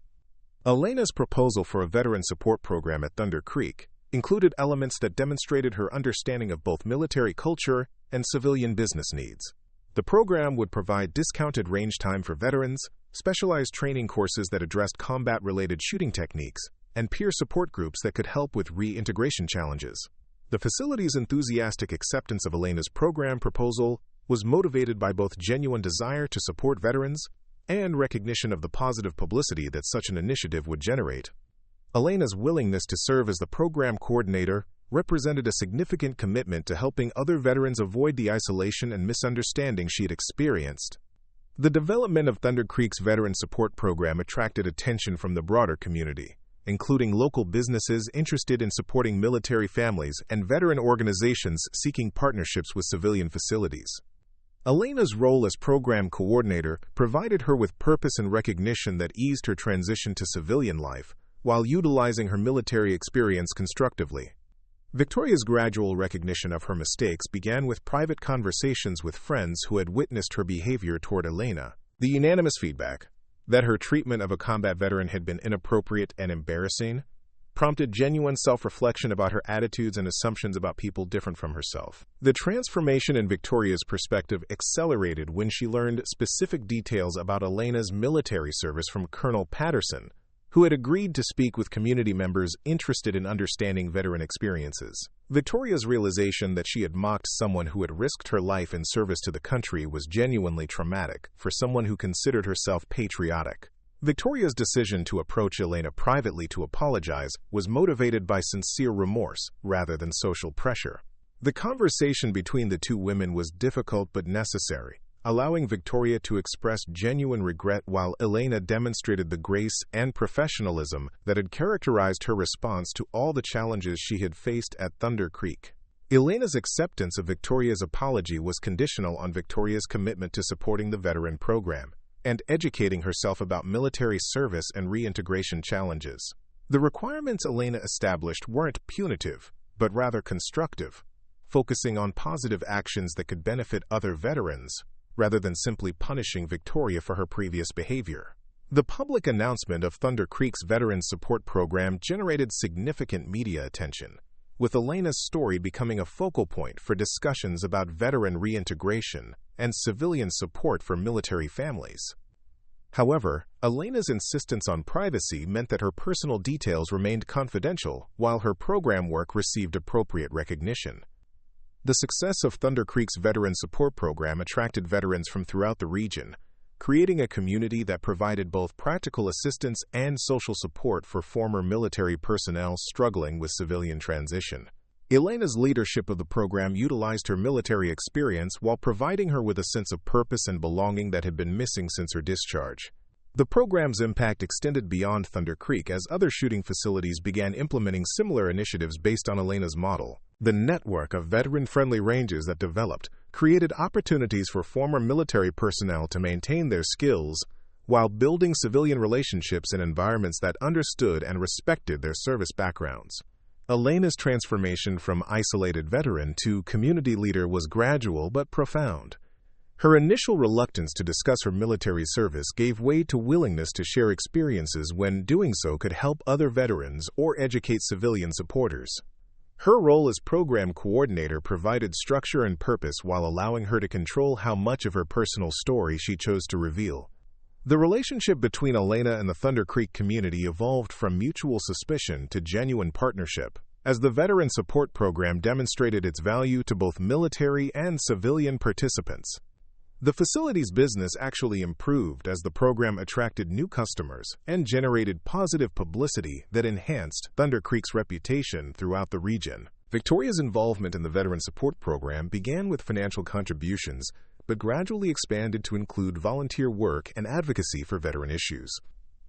Elena's proposal for a veteran support program at Thunder Creek included elements that demonstrated her understanding of both military culture and civilian business needs. The program would provide discounted range time for veterans, specialized training courses that addressed combat-related shooting techniques, and peer support groups that could help with reintegration challenges. The facility's enthusiastic acceptance of Elena's program proposal was motivated by both genuine desire to support veterans and recognition of the positive publicity that such an initiative would generate. Elena's willingness to serve as the program coordinator represented a significant commitment to helping other veterans avoid the isolation and misunderstanding she had experienced. The development of Thunder Creek's veteran support program attracted attention from the broader community, including local businesses interested in supporting military families and veteran organizations seeking partnerships with civilian facilities. Elena's role as program coordinator provided her with purpose and recognition that eased her transition to civilian life, while utilizing her military experience constructively. Victoria's gradual recognition of her mistakes began with private conversations with friends who had witnessed her behavior toward Elena. The unanimous feedback that her treatment of a combat veteran had been inappropriate and embarrassing prompted genuine self-reflection about her attitudes and assumptions about people different from herself. The transformation in Victoria's perspective accelerated when she learned specific details about Elena's military service from Colonel Patterson, who had agreed to speak with community members interested in understanding veteran experiences. Victoria's realization that she had mocked someone who had risked her life in service to the country was genuinely traumatic for someone who considered herself patriotic. Victoria's decision to approach Elena privately to apologize was motivated by sincere remorse rather than social pressure. The conversation between the two women was difficult but necessary, allowing Victoria to express genuine regret while Elena demonstrated the grace and professionalism that had characterized her response to all the challenges she had faced at Thunder Creek. Elena's acceptance of Victoria's apology was conditional on Victoria's commitment to supporting the veteran program and educating herself about military service and reintegration challenges. The requirements Elena established weren't punitive, but rather constructive, focusing on positive actions that could benefit other veterans, rather than simply punishing Victoria for her previous behavior. The public announcement of Thunder Creek's Veteran Support Program generated significant media attention, with Elena's story becoming a focal point for discussions about veteran reintegration and civilian support for military families. However, Elena's insistence on privacy meant that her personal details remained confidential while her program work received appropriate recognition. The success of Thunder Creek's veteran support program attracted veterans from throughout the region, creating a community that provided both practical assistance and social support for former military personnel struggling with civilian transition. Elena's leadership of the program utilized her military experience while providing her with a sense of purpose and belonging that had been missing since her discharge. The program's impact extended beyond Thunder Creek as other shooting facilities began implementing similar initiatives based on Elena's model. The network of veteran-friendly ranges that developed created opportunities for former military personnel to maintain their skills while building civilian relationships in environments that understood and respected their service backgrounds. Elena's transformation from isolated veteran to community leader was gradual but profound. Her initial reluctance to discuss her military service gave way to willingness to share experiences when doing so could help other veterans or educate civilian supporters. Her role as program coordinator provided structure and purpose while allowing her to control how much of her personal story she chose to reveal. The relationship between Elena and the Thunder Creek community evolved from mutual suspicion to genuine partnership, as the veteran support program demonstrated its value to both military and civilian participants. The facility's business actually improved as the program attracted new customers and generated positive publicity that enhanced Thunder Creek's reputation throughout the region. Victoria's involvement in the veteran support program began with financial contributions, but gradually expanded to include volunteer work and advocacy for veteran issues.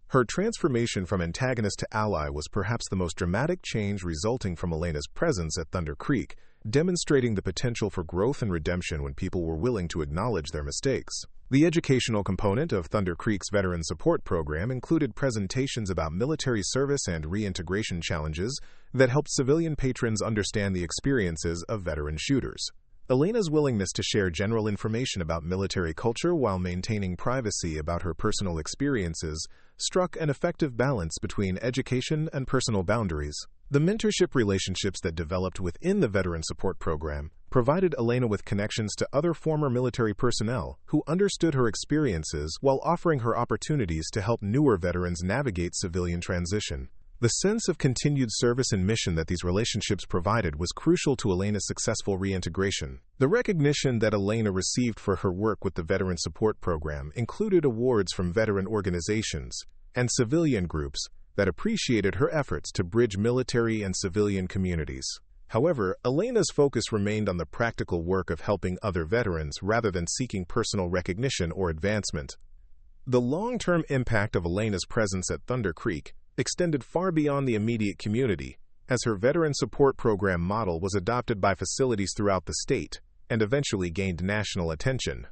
Her transformation from antagonist to ally was perhaps the most dramatic change resulting from Elena's presence at Thunder Creek, demonstrating the potential for growth and redemption when people were willing to acknowledge their mistakes. The educational component of Thunder Creek's veteran support program included presentations about military service and reintegration challenges that helped civilian patrons understand the experiences of veteran shooters. Elena's willingness to share general information about military culture while maintaining privacy about her personal experiences struck an effective balance between education and personal boundaries. The mentorship relationships that developed within the veteran support program provided Elena with connections to other former military personnel who understood her experiences while offering her opportunities to help newer veterans navigate civilian transition. The sense of continued service and mission that these relationships provided was crucial to Elena's successful reintegration. The recognition that Elena received for her work with the veteran support program included awards from veteran organizations and civilian groups that appreciated her efforts to bridge military and civilian communities. However, Elena's focus remained on the practical work of helping other veterans rather than seeking personal recognition or advancement. The long-term impact of Elena's presence at Thunder Creek extended far beyond the immediate community, as her veteran support program model was adopted by facilities throughout the state and eventually gained national attention.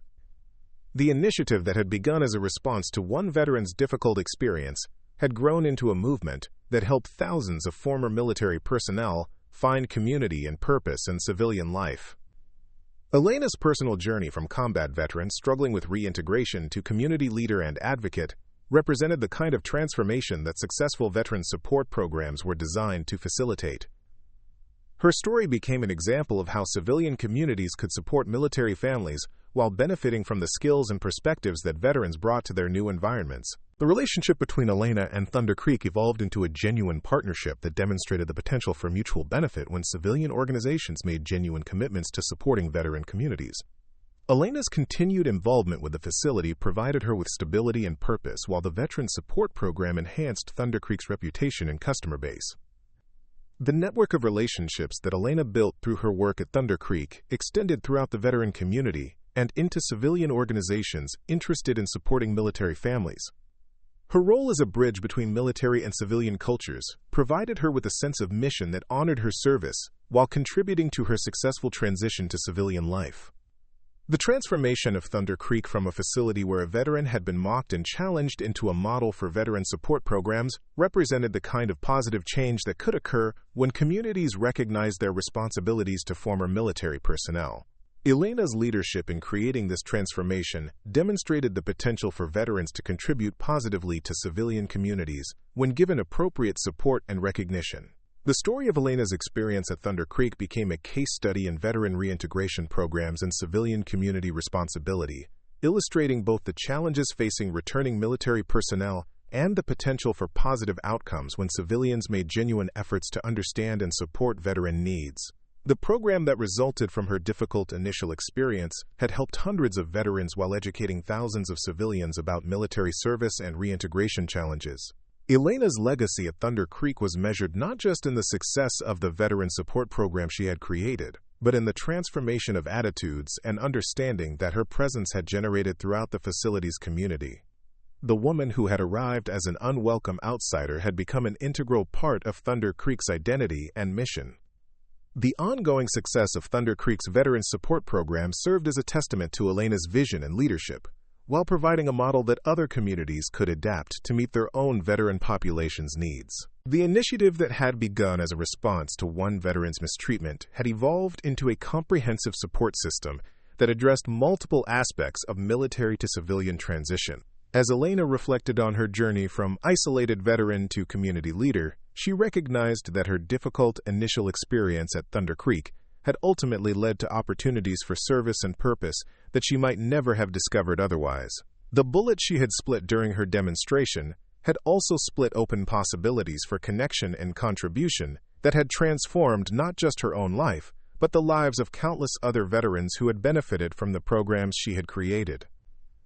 The initiative that had begun as a response to one veteran's difficult experience had grown into a movement that helped thousands of former military personnel find community and purpose in civilian life. Elena's personal journey from combat veteran struggling with reintegration to community leader and advocate represented the kind of transformation that successful veteran support programs were designed to facilitate. Her story became an example of how civilian communities could support military families while benefiting from the skills and perspectives that veterans brought to their new environments. The relationship between Elena and Thunder Creek evolved into a genuine partnership that demonstrated the potential for mutual benefit when civilian organizations made genuine commitments to supporting veteran communities. Elena's continued involvement with the facility provided her with stability and purpose, while the veteran support program enhanced Thunder Creek's reputation and customer base. The network of relationships that Elena built through her work at Thunder Creek extended throughout the veteran community and into civilian organizations interested in supporting military families. Her role as a bridge between military and civilian cultures provided her with a sense of mission that honored her service while contributing to her successful transition to civilian life. The transformation of Thunder Creek from a facility where a veteran had been mocked and challenged into a model for veteran support programs represented the kind of positive change that could occur when communities recognized their responsibilities to former military personnel. Elena's leadership in creating this transformation demonstrated the potential for veterans to contribute positively to civilian communities when given appropriate support and recognition. The story of Elena's experience at Thunder Creek became a case study in veteran reintegration programs and civilian community responsibility, illustrating both the challenges facing returning military personnel and the potential for positive outcomes when civilians made genuine efforts to understand and support veteran needs. The program that resulted from her difficult initial experience had helped hundreds of veterans while educating thousands of civilians about military service and reintegration challenges. Elena's legacy at Thunder Creek was measured not just in the success of the veteran support program she had created, but in the transformation of attitudes and understanding that her presence had generated throughout the facility's community. The woman who had arrived as an unwelcome outsider had become an integral part of Thunder Creek's identity and mission. The ongoing success of Thunder Creek's veteran support program served as a testament to Elena's vision and leadership, while providing a model that other communities could adapt to meet their own veteran population's needs. The initiative that had begun as a response to one veteran's mistreatment had evolved into a comprehensive support system that addressed multiple aspects of military to civilian transition. As Elena reflected on her journey from isolated veteran to community leader, she recognized that her difficult initial experience at Thunder Creek had ultimately led to opportunities for service and purpose that she might never have discovered otherwise. The bullet she had split during her demonstration had also split open possibilities for connection and contribution that had transformed not just her own life, but the lives of countless other veterans who had benefited from the programs she had created.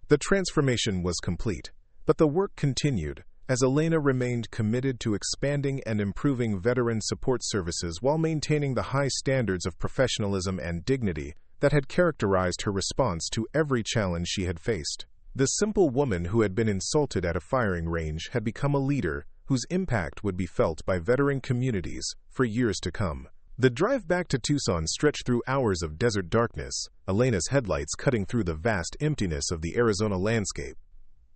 The transformation was complete, but the work continued, as Elena remained committed to expanding and improving veteran support services while maintaining the high standards of professionalism and dignity that had characterized her response to every challenge she had faced. The simple woman who had been insulted at a firing range had become a leader whose impact would be felt by veteran communities for years to come. The drive back to Tucson stretched through hours of desert darkness, Elena's headlights cutting through the vast emptiness of the Arizona landscape.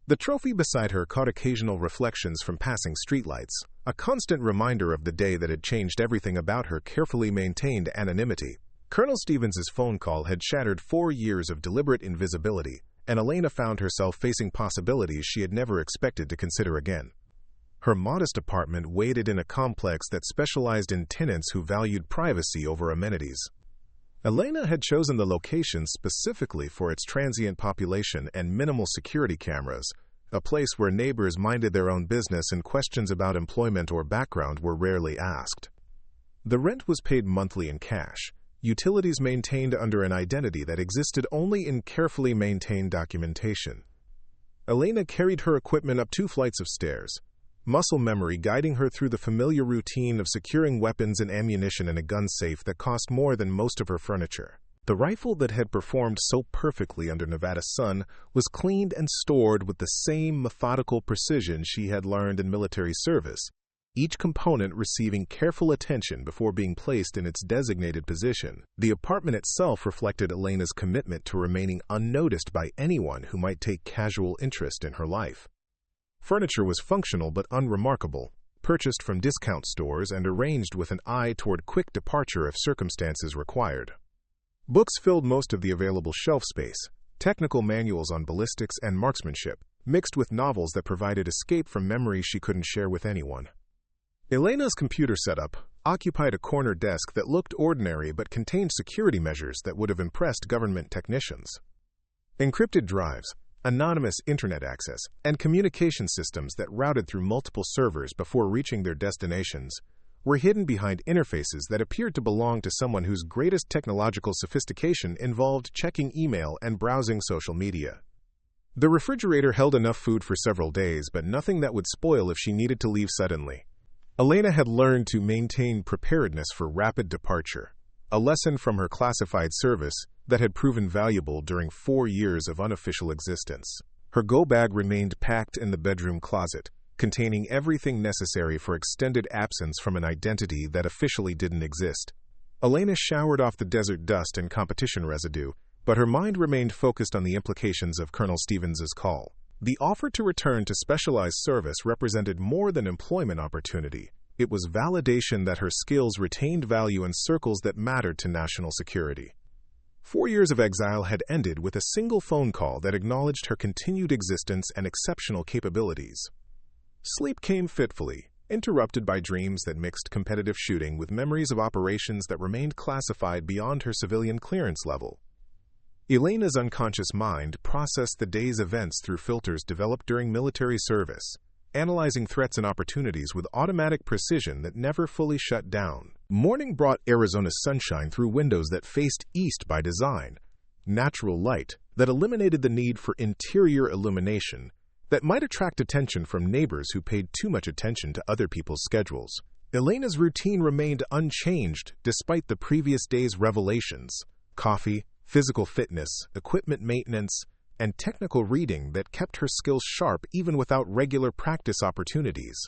The trophy beside her caught occasional reflections from passing streetlights, a constant reminder of the day that had changed everything about her carefully maintained anonymity. Colonel Stevens's phone call had shattered 4 years of deliberate invisibility, and Elena found herself facing possibilities she had never expected to consider again. Her modest apartment waited in a complex that specialized in tenants who valued privacy over amenities. Elena had chosen the location specifically for its transient population and minimal security cameras, a place where neighbors minded their own business and questions about employment or background were rarely asked. The rent was paid monthly in cash, utilities maintained under an identity that existed only in carefully maintained documentation. Elena carried her equipment up 2 flights of stairs, muscle memory guiding her through the familiar routine of securing weapons and ammunition in a gun safe that cost more than most of her furniture. The rifle that had performed so perfectly under Nevada's sun was cleaned and stored with the same methodical precision she had learned in military service, each component receiving careful attention before being placed in its designated position. The apartment itself reflected Elena's commitment to remaining unnoticed by anyone who might take casual interest in her life. Furniture was functional but unremarkable, purchased from discount stores and arranged with an eye toward quick departure if circumstances required. Books filled most of the available shelf space, technical manuals on ballistics and marksmanship, mixed with novels that provided escape from memories she couldn't share with anyone. Elena's computer setup occupied a corner desk that looked ordinary but contained security measures that would have impressed government technicians. Encrypted drives, anonymous internet access, and communication systems that routed through multiple servers before reaching their destinations were hidden behind interfaces that appeared to belong to someone whose greatest technological sophistication involved checking email and browsing social media. The refrigerator held enough food for several days, but nothing that would spoil if she needed to leave suddenly. Elena had learned to maintain preparedness for rapid departure, a lesson from her classified service that had proven valuable during 4 years of unofficial existence. Her go-bag remained packed in the bedroom closet, containing everything necessary for extended absence from an identity that officially didn't exist. Elena showered off the desert dust and competition residue, but her mind remained focused on the implications of Colonel Stevens's call. The offer to return to specialized service represented more than employment opportunity. It was validation that her skills retained value in circles that mattered to national security. 4 years of exile had ended with a single phone call that acknowledged her continued existence and exceptional capabilities. Sleep came fitfully, interrupted by dreams that mixed competitive shooting with memories of operations that remained classified beyond her civilian clearance level. Elena's unconscious mind processed the day's events through filters developed during military service, analyzing threats and opportunities with automatic precision that never fully shut down. Morning brought Arizona's sunshine through windows that faced east by design, natural light that eliminated the need for interior illumination that might attract attention from neighbors who paid too much attention to other people's schedules. Elena's routine remained unchanged despite the previous day's revelations: coffee, physical fitness, equipment maintenance, and technical reading that kept her skills sharp even without regular practice opportunities.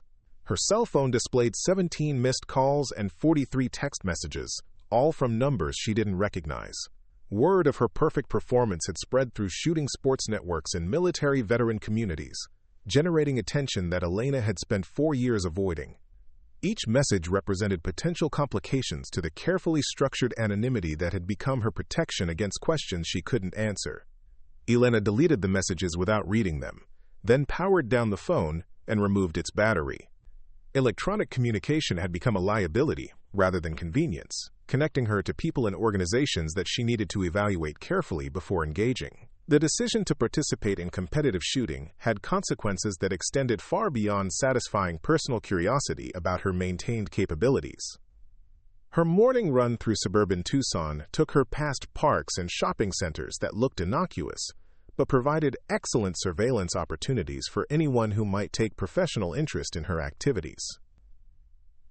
Her cell phone displayed 17 missed calls and 43 text messages, all from numbers she didn't recognize. Word of her perfect performance had spread through shooting sports networks and military veteran communities, generating attention that Elena had spent 4 years avoiding. Each message represented potential complications to the carefully structured anonymity that had become her protection against questions she couldn't answer. Elena deleted the messages without reading them, then powered down the phone and removed its battery. Electronic communication had become a liability rather than convenience, connecting her to people and organizations that she needed to evaluate carefully before engaging. The decision to participate in competitive shooting had consequences that extended far beyond satisfying personal curiosity about her maintained capabilities. Her morning run through suburban Tucson took her past parks and shopping centers that looked innocuous, but provided excellent surveillance opportunities for anyone who might take professional interest in her activities.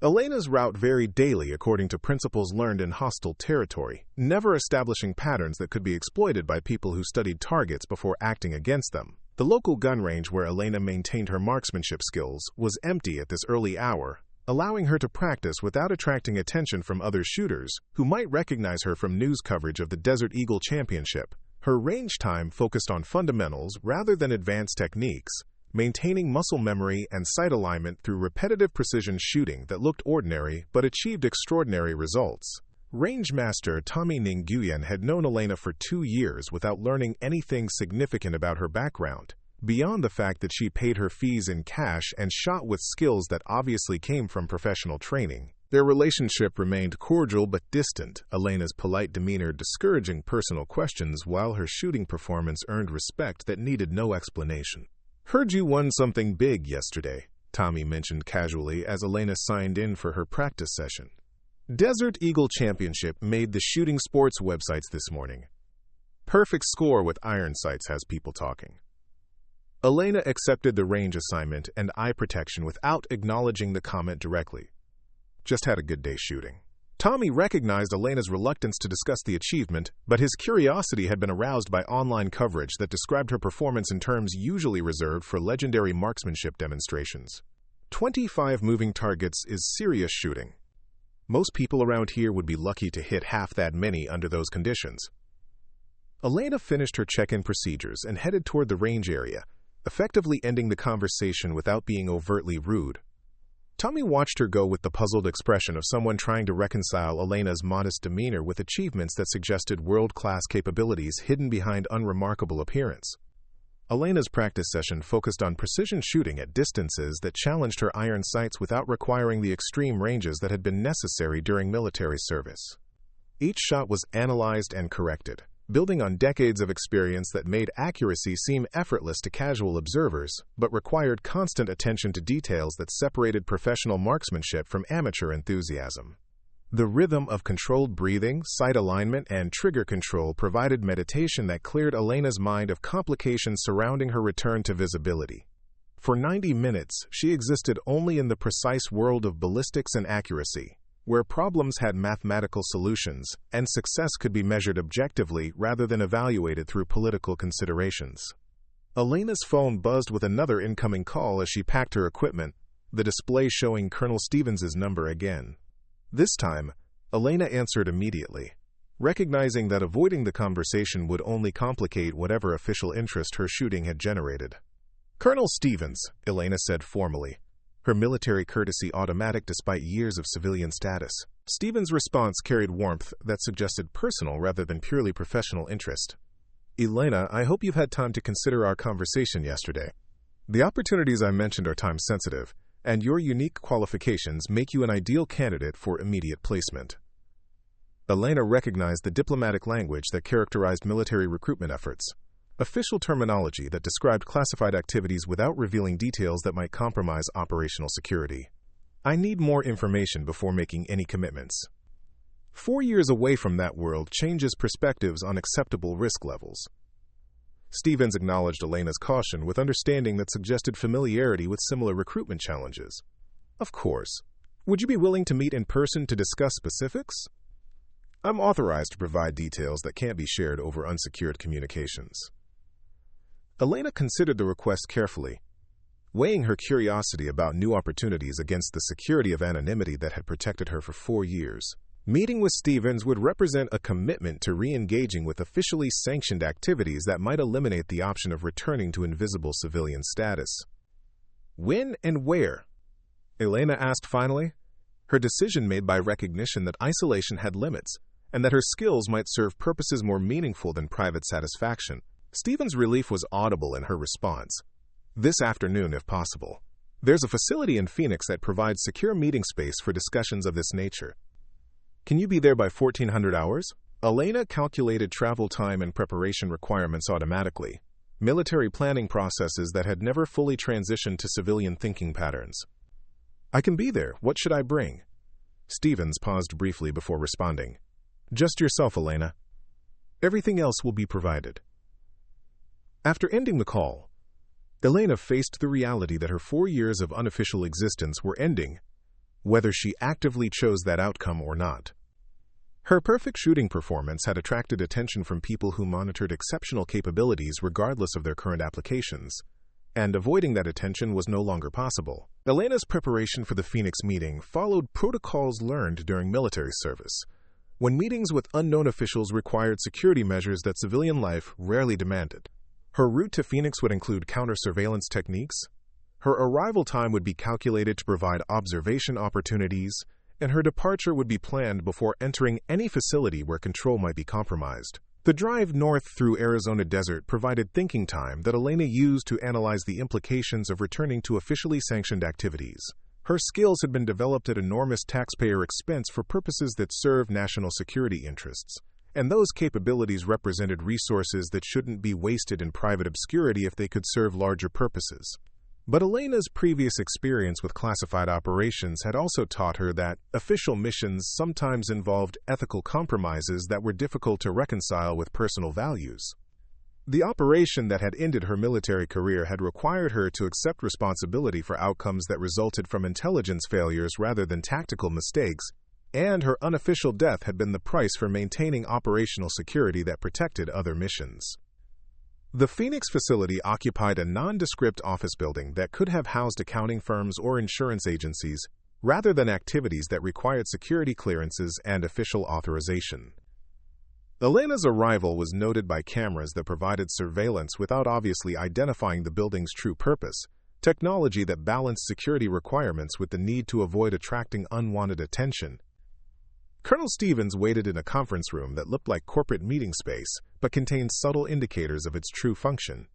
Elena's route varied daily according to principles learned in hostile territory, never establishing patterns that could be exploited by people who studied targets before acting against them. The local gun range where Elena maintained her marksmanship skills was empty at this early hour, allowing her to practice without attracting attention from other shooters who might recognize her from news coverage of the Desert Eagle Championship. Her range time focused on fundamentals rather than advanced techniques, maintaining muscle memory and sight alignment through repetitive precision shooting that looked ordinary but achieved extraordinary results. Range master Tommy Nguyen had known Elena for 2 years without learning anything significant about her background, beyond the fact that she paid her fees in cash and shot with skills that obviously came from professional training. Their relationship remained cordial but distant, Elena's polite demeanor discouraging personal questions while her shooting performance earned respect that needed no explanation. "Heard you won something big yesterday," Tommy mentioned casually as Elena signed in for her practice session. Desert Eagle Championship made the shooting sports websites this morning. Perfect score with iron sights has people talking. Elena accepted the range assignment and eye protection without acknowledging the comment directly. "Just had a good day shooting." Tommy recognized Elena's reluctance to discuss the achievement, but his curiosity had been aroused by online coverage that described her performance in terms usually reserved for legendary marksmanship demonstrations. 25 moving targets is serious shooting. Most people around here would be lucky to hit half that many under those conditions. Elena finished her check-in procedures and headed toward the range area, effectively ending the conversation without being overtly rude. Tommy watched her go with the puzzled expression of someone trying to reconcile Elena's modest demeanor with achievements that suggested world-class capabilities hidden behind unremarkable appearance. Elena's practice session focused on precision shooting at distances that challenged her iron sights without requiring the extreme ranges that had been necessary during military service. Each shot was analyzed and corrected, building on decades of experience that made accuracy seem effortless to casual observers, but required constant attention to details that separated professional marksmanship from amateur enthusiasm. The rhythm of controlled breathing, sight alignment, and trigger control provided meditation that cleared Elena's mind of complications surrounding her return to visibility. For 90 minutes, she existed only in the precise world of ballistics and accuracy, where problems had mathematical solutions, and success could be measured objectively rather than evaluated through political considerations. Elena's phone buzzed with another incoming call as she packed her equipment, the display showing Colonel Stevens's number again. This time, Elena answered immediately, recognizing that avoiding the conversation would only complicate whatever official interest her shooting had generated. "Colonel Stevens," Elena said formally, her military courtesy automatic despite years of civilian status. Stevens' response carried warmth that suggested personal rather than purely professional interest. "Elena, I hope you've had time to consider our conversation yesterday. The opportunities I mentioned are time-sensitive, and your unique qualifications make you an ideal candidate for immediate placement." Elena recognized the diplomatic language that characterized military recruitment efforts, official terminology that described classified activities without revealing details that might compromise operational security. I need more information before making any commitments. 4 years away from that world changes perspectives on acceptable risk levels. Stevens acknowledged Elena's caution with understanding that suggested familiarity with similar recruitment challenges. Of course. Would you be willing to meet in person to discuss specifics? I'm authorized to provide details that can't be shared over unsecured communications. Elena considered the request carefully, weighing her curiosity about new opportunities against the security of anonymity that had protected her for 4 years. Meeting with Stevens would represent a commitment to re-engaging with officially sanctioned activities that might eliminate the option of returning to invisible civilian status. When and where? Elena asked finally, her decision made by recognition that isolation had limits and that her skills might serve purposes more meaningful than private satisfaction. Stevens' relief was audible in her response. This afternoon, if possible. There's a facility in Phoenix that provides secure meeting space for discussions of this nature. Can you be there by 1400 hours? Elena calculated travel time and preparation requirements automatically, military planning processes that had never fully transitioned to civilian thinking patterns. I can be there. What should I bring? Stevens paused briefly before responding. Just yourself, Elena. Everything else will be provided. After ending the call, Elena faced the reality that her 4 years of unofficial existence were ending, whether she actively chose that outcome or not. Her perfect shooting performance had attracted attention from people who monitored exceptional capabilities regardless of their current applications, and avoiding that attention was no longer possible. Elena's preparation for the Phoenix meeting followed protocols learned during military service, when meetings with unknown officials required security measures that civilian life rarely demanded. Her route to Phoenix would include counter-surveillance techniques. Her arrival time would be calculated to provide observation opportunities, and her departure would be planned before entering any facility where control might be compromised. The drive north through Arizona desert provided thinking time that Elena used to analyze the implications of returning to officially sanctioned activities. Her skills had been developed at enormous taxpayer expense for purposes that serve national security interests, and those capabilities represented resources that shouldn't be wasted in private obscurity if they could serve larger purposes. But Elena's previous experience with classified operations had also taught her that official missions sometimes involved ethical compromises that were difficult to reconcile with personal values. The operation that had ended her military career had required her to accept responsibility for outcomes that resulted from intelligence failures rather than tactical mistakes, and her unofficial death had been the price for maintaining operational security that protected other missions. The Phoenix facility occupied a nondescript office building that could have housed accounting firms or insurance agencies, rather than activities that required security clearances and official authorization. Elena's arrival was noted by cameras that provided surveillance without obviously identifying the building's true purpose, technology that balanced security requirements with the need to avoid attracting unwanted attention. Colonel Stevens waited in a conference room that looked like corporate meeting space, but contained subtle indicators of its true function.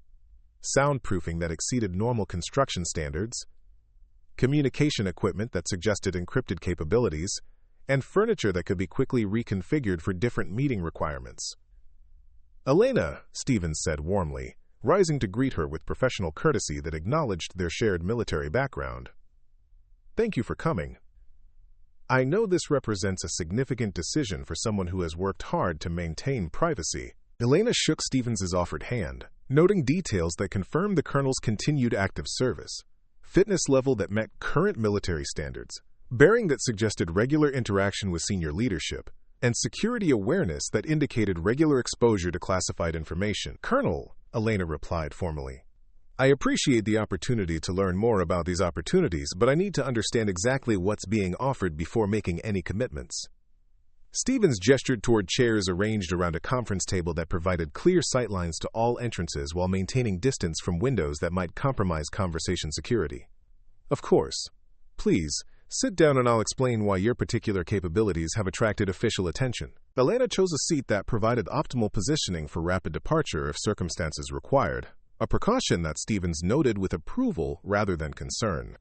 Soundproofing that exceeded normal construction standards, communication equipment that suggested encrypted capabilities, and furniture that could be quickly reconfigured for different meeting requirements. Elena, Stevens said warmly, rising to greet her with professional courtesy that acknowledged their shared military background. Thank you for coming. I know this represents a significant decision for someone who has worked hard to maintain privacy. Elena shook Stevens's offered hand, noting details that confirmed the colonel's continued active service, fitness level that met current military standards, bearing that suggested regular interaction with senior leadership, and security awareness that indicated regular exposure to classified information. Colonel, Elena replied formally. I appreciate the opportunity to learn more about these opportunities, but I need to understand exactly what's being offered before making any commitments. Stevens gestured toward chairs arranged around a conference table that provided clear sightlines to all entrances while maintaining distance from windows that might compromise conversation security. Of course. Please, sit down and I'll explain why your particular capabilities have attracted official attention. Elena chose a seat that provided optimal positioning for rapid departure if circumstances required, a precaution that Stevens noted with approval rather than concern.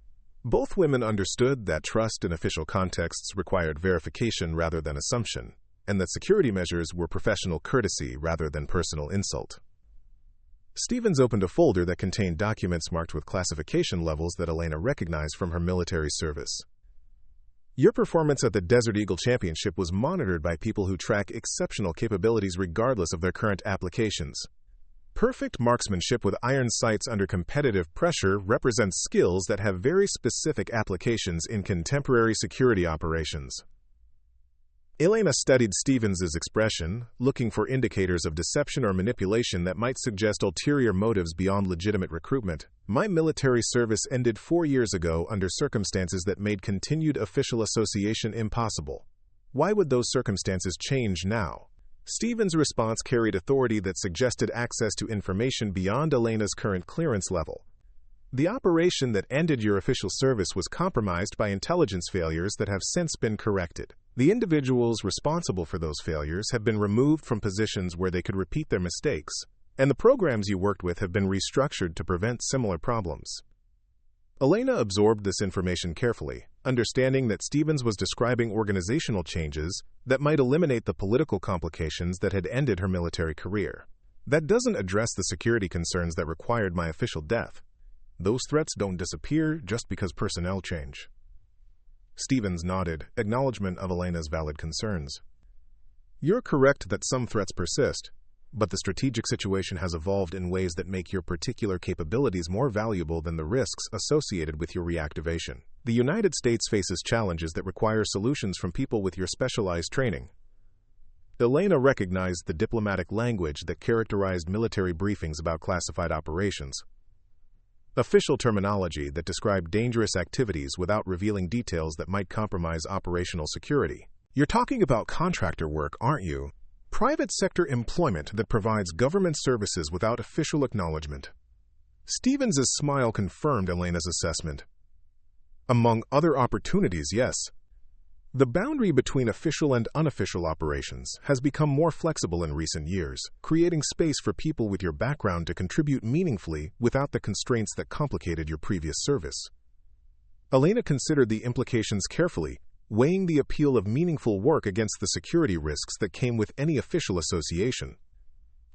Both women understood that trust in official contexts required verification rather than assumption, and that security measures were professional courtesy rather than personal insult. Stevens opened a folder that contained documents marked with classification levels that Elena recognized from her military service. Your performance at the Desert Eagle Championship was monitored by people who track exceptional capabilities regardless of their current applications. Perfect marksmanship with iron sights under competitive pressure represents skills that have very specific applications in contemporary security operations. Elena studied Stevens's expression, looking for indicators of deception or manipulation that might suggest ulterior motives beyond legitimate recruitment. My military service ended 4 years ago under circumstances that made continued official association impossible. Why would those circumstances change now? Stevens' response carried authority that suggested access to information beyond Elena's current clearance level. The operation that ended your official service was compromised by intelligence failures that have since been corrected. The individuals responsible for those failures have been removed from positions where they could repeat their mistakes, and the programs you worked with have been restructured to prevent similar problems. Elena absorbed this information carefully, understanding that Stevens was describing organizational changes that might eliminate the political complications that had ended her military career. That doesn't address the security concerns that required my official death. Those threats don't disappear just because personnel change. Stevens nodded, acknowledgement of Elena's valid concerns. You're correct that some threats persist, but the strategic situation has evolved in ways that make your particular capabilities more valuable than the risks associated with your reactivation. The United States faces challenges that require solutions from people with your specialized training. Elena recognized the diplomatic language that characterized military briefings about classified operations. Official terminology that described dangerous activities without revealing details that might compromise operational security. You're talking about contractor work, aren't you? Private sector employment that provides government services without official acknowledgement. Stevens's smile confirmed Elena's assessment. Among other opportunities, yes. The boundary between official and unofficial operations has become more flexible in recent years, creating space for people with your background to contribute meaningfully without the constraints that complicated your previous service. Elena considered the implications carefully, weighing the appeal of meaningful work against the security risks that came with any official association.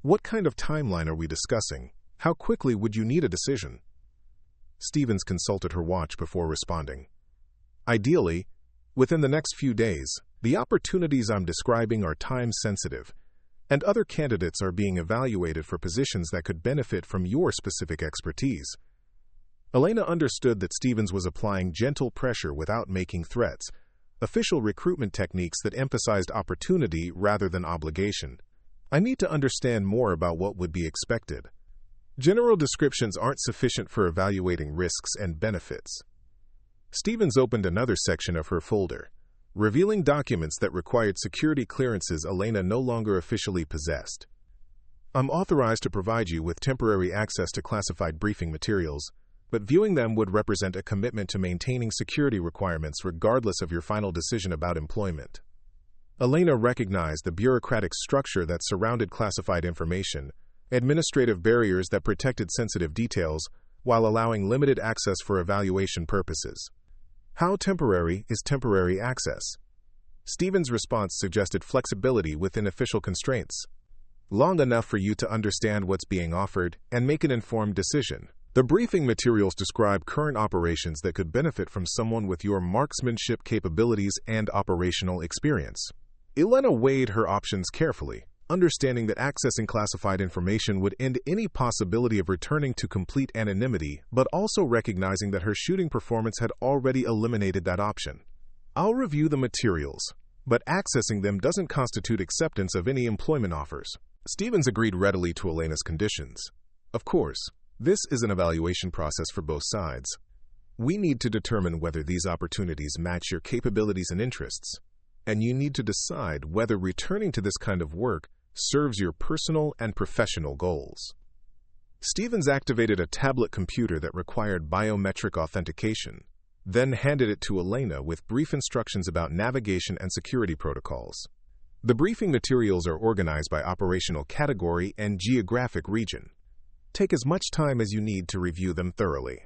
What kind of timeline are we discussing? How quickly would you need a decision? Stevens consulted her watch before responding. Ideally, within the next few days. The opportunities I'm describing are time-sensitive, and other candidates are being evaluated for positions that could benefit from your specific expertise. Elena understood that Stevens was applying gentle pressure without making threats, official recruitment techniques that emphasized opportunity rather than obligation. I need to understand more about what would be expected. General descriptions aren't sufficient for evaluating risks and benefits. Stevens opened another section of her folder, revealing documents that required security clearances Elena no longer officially possessed. I'm authorized to provide you with temporary access to classified briefing materials, but viewing them would represent a commitment to maintaining security requirements regardless of your final decision about employment. Elena recognized the bureaucratic structure that surrounded classified information, administrative barriers that protected sensitive details, while allowing limited access for evaluation purposes. How temporary is temporary access? Stevens' response suggested flexibility within official constraints. Long enough for you to understand what's being offered and make an informed decision. The briefing materials describe current operations that could benefit from someone with your marksmanship capabilities and operational experience. Elena weighed her options carefully, understanding that accessing classified information would end any possibility of returning to complete anonymity, but also recognizing that her shooting performance had already eliminated that option. I'll review the materials, but accessing them doesn't constitute acceptance of any employment offers. Stevens agreed readily to Elena's conditions. Of course, this is an evaluation process for both sides. We need to determine whether these opportunities match your capabilities and interests, and you need to decide whether returning to this kind of work serves your personal and professional goals. Stevens activated a tablet computer that required biometric authentication, then handed it to Elena with brief instructions about navigation and security protocols. The briefing materials are organized by operational category and geographic region. Take as much time as you need to review them thoroughly.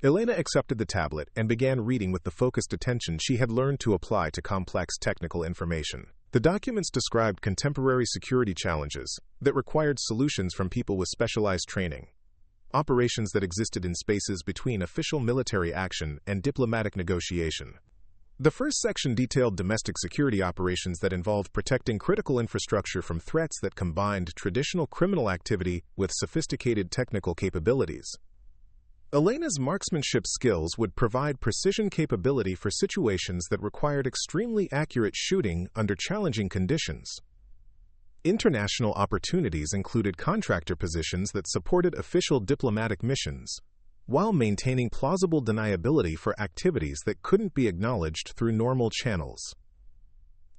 Elena accepted the tablet and began reading with the focused attention she had learned to apply to complex technical information. The documents described contemporary security challenges that required solutions from people with specialized training, operations that existed in spaces between official military action and diplomatic negotiation. The first section detailed domestic security operations that involved protecting critical infrastructure from threats that combined traditional criminal activity with sophisticated technical capabilities. Elena's marksmanship skills would provide precision capability for situations that required extremely accurate shooting under challenging conditions. International opportunities included contractor positions that supported official diplomatic missions, while maintaining plausible deniability for activities that couldn't be acknowledged through normal channels.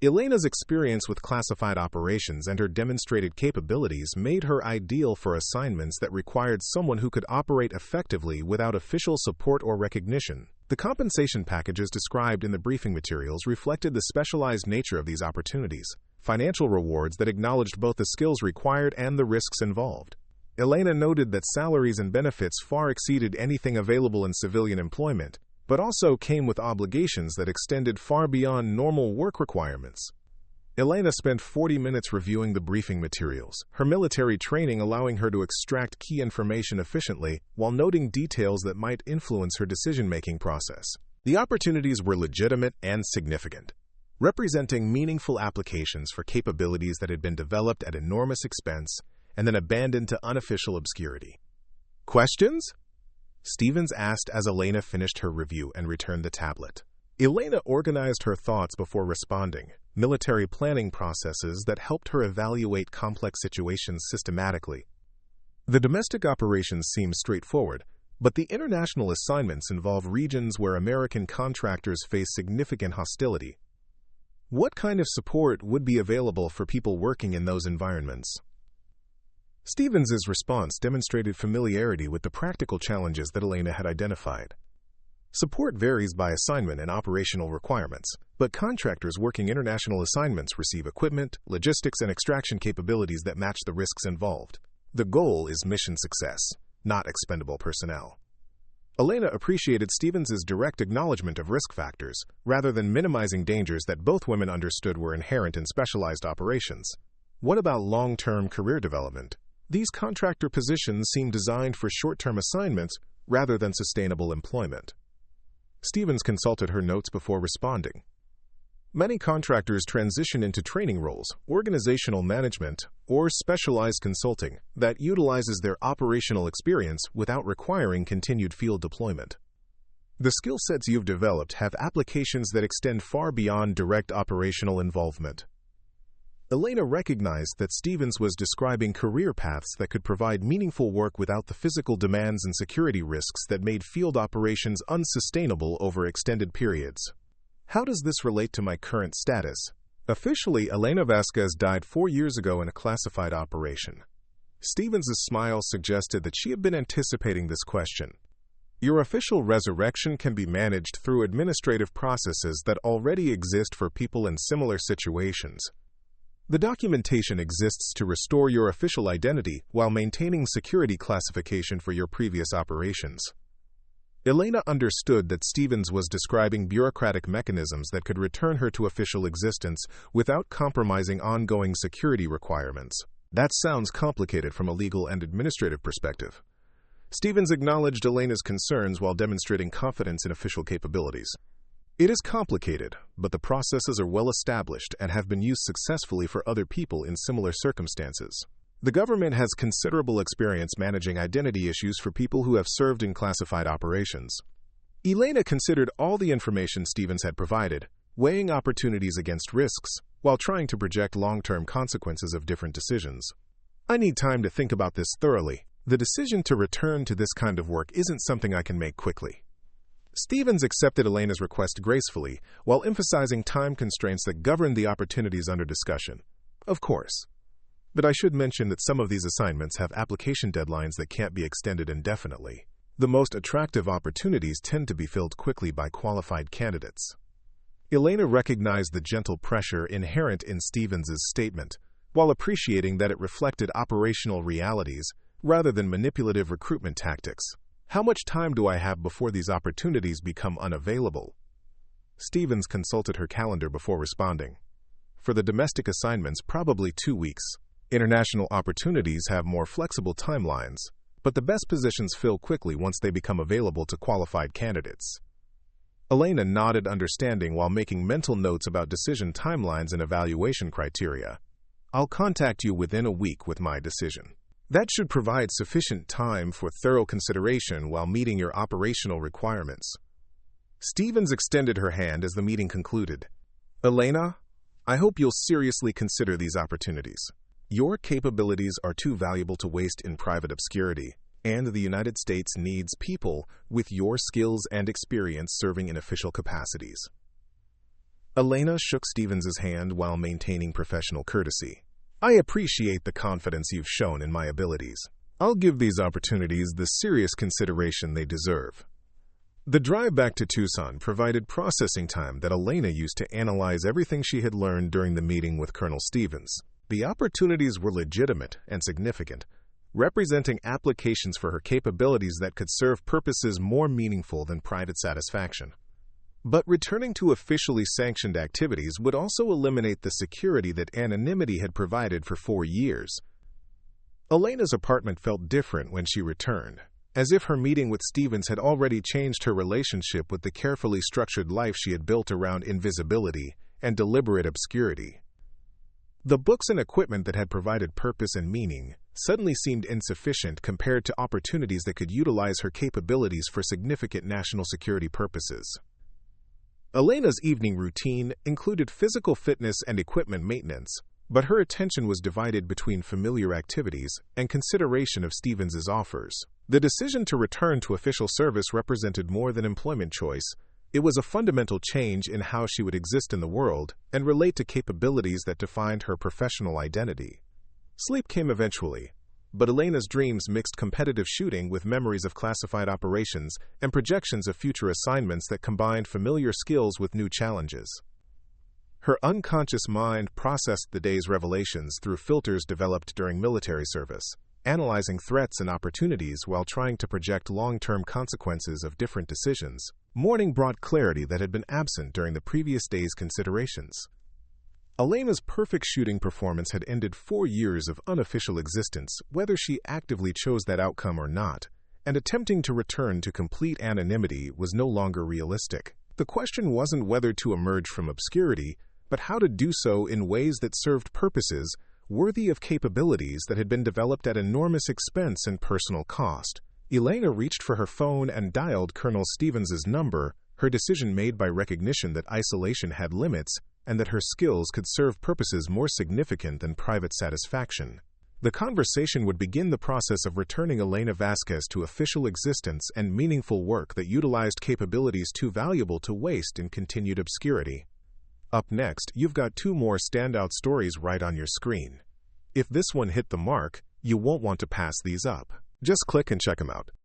Elena's experience with classified operations and her demonstrated capabilities made her ideal for assignments that required someone who could operate effectively without official support or recognition. The compensation packages described in the briefing materials reflected the specialized nature of these opportunities, financial rewards that acknowledged both the skills required and the risks involved. Elena noted that salaries and benefits far exceeded anything available in civilian employment, but also came with obligations that extended far beyond normal work requirements. Elena spent 40 minutes reviewing the briefing materials, her military training allowing her to extract key information efficiently while noting details that might influence her decision-making process. The opportunities were legitimate and significant, representing meaningful applications for capabilities that had been developed at enormous expense and then abandoned to unofficial obscurity. Questions? Stevens asked as Elena finished her review and returned the tablet. Elena organized her thoughts before responding, military planning processes that helped her evaluate complex situations systematically. The domestic operations seem straightforward, but the international assignments involve regions where American contractors face significant hostility. What kind of support would be available for people working in those environments? Stevens's response demonstrated familiarity with the practical challenges that Elena had identified. Support varies by assignment and operational requirements, but contractors working international assignments receive equipment, logistics, and extraction capabilities that match the risks involved. The goal is mission success, not expendable personnel. Elena appreciated Stevens's direct acknowledgement of risk factors, rather than minimizing dangers that both women understood were inherent in specialized operations. What about long-term career development? These contractor positions seem designed for short-term assignments rather than sustainable employment. Stevens consulted her notes before responding. Many contractors transition into training roles, organizational management, or specialized consulting that utilizes their operational experience without requiring continued field deployment. The skill sets you've developed have applications that extend far beyond direct operational involvement. Elena recognized that Stevens was describing career paths that could provide meaningful work without the physical demands and security risks that made field operations unsustainable over extended periods. How does this relate to my current status? Officially, Elena Vasquez died 4 years ago in a classified operation. Stevens' smile suggested that she had been anticipating this question. Your official resurrection can be managed through administrative processes that already exist for people in similar situations. The documentation exists to restore your official identity while maintaining security classification for your previous operations. Elena understood that Stevens was describing bureaucratic mechanisms that could return her to official existence without compromising ongoing security requirements. That sounds complicated from a legal and administrative perspective. Stevens acknowledged Elena's concerns while demonstrating confidence in official capabilities. It is complicated, but the processes are well established and have been used successfully for other people in similar circumstances. The government has considerable experience managing identity issues for people who have served in classified operations. Elena considered all the information Stevens had provided, weighing opportunities against risks, while trying to project long-term consequences of different decisions. I need time to think about this thoroughly. The decision to return to this kind of work isn't something I can make quickly. Stevens accepted Elena's request gracefully, while emphasizing time constraints that governed the opportunities under discussion. Of course. But I should mention that some of these assignments have application deadlines that can't be extended indefinitely. The most attractive opportunities tend to be filled quickly by qualified candidates. Elena recognized the gentle pressure inherent in Stevens's statement, while appreciating that it reflected operational realities rather than manipulative recruitment tactics. How much time do I have before these opportunities become unavailable? Stevens consulted her calendar before responding. For the domestic assignments, probably 2 weeks. International opportunities have more flexible timelines, but the best positions fill quickly once they become available to qualified candidates. Elena nodded understanding while making mental notes about decision timelines and evaluation criteria. I'll contact you within a week with my decision. That should provide sufficient time for thorough consideration while meeting your operational requirements. Stevens extended her hand as the meeting concluded. Elena, I hope you'll seriously consider these opportunities. Your capabilities are too valuable to waste in private obscurity, and the United States needs people with your skills and experience serving in official capacities. Elena shook Stevens's hand while maintaining professional courtesy. I appreciate the confidence you've shown in my abilities. I'll give these opportunities the serious consideration they deserve. The drive back to Tucson provided processing time that Elena used to analyze everything she had learned during the meeting with Colonel Stevens. The opportunities were legitimate and significant, representing applications for her capabilities that could serve purposes more meaningful than private satisfaction. But returning to officially sanctioned activities would also eliminate the security that anonymity had provided for 4 years. Elena's apartment felt different when she returned, as if her meeting with Stevens had already changed her relationship with the carefully structured life she had built around invisibility and deliberate obscurity. The books and equipment that had provided purpose and meaning suddenly seemed insufficient compared to opportunities that could utilize her capabilities for significant national security purposes. Elena's evening routine included physical fitness and equipment maintenance, but her attention was divided between familiar activities and consideration of Stevens's offers. The decision to return to official service represented more than employment choice. It was a fundamental change in how she would exist in the world and relate to capabilities that defined her professional identity. Sleep came eventually, but Elena's dreams mixed competitive shooting with memories of classified operations and projections of future assignments that combined familiar skills with new challenges. Her unconscious mind processed the day's revelations through filters developed during military service, analyzing threats and opportunities while trying to project long-term consequences of different decisions. Morning brought clarity that had been absent during the previous day's considerations. Elena's perfect shooting performance had ended 4 years of unofficial existence, whether she actively chose that outcome or not, and attempting to return to complete anonymity was no longer realistic. The question wasn't whether to emerge from obscurity, but how to do so in ways that served purposes worthy of capabilities that had been developed at enormous expense and personal cost. Elena reached for her phone and dialed Colonel Stevens's number, her decision made by recognition that isolation had limits and that her skills could serve purposes more significant than private satisfaction. The conversation would begin the process of returning Elena Vasquez to official existence and meaningful work that utilized capabilities too valuable to waste in continued obscurity. Up next, you've got 2 more standout stories right on your screen. If this one hit the mark, you won't want to pass these up. Just click and check them out.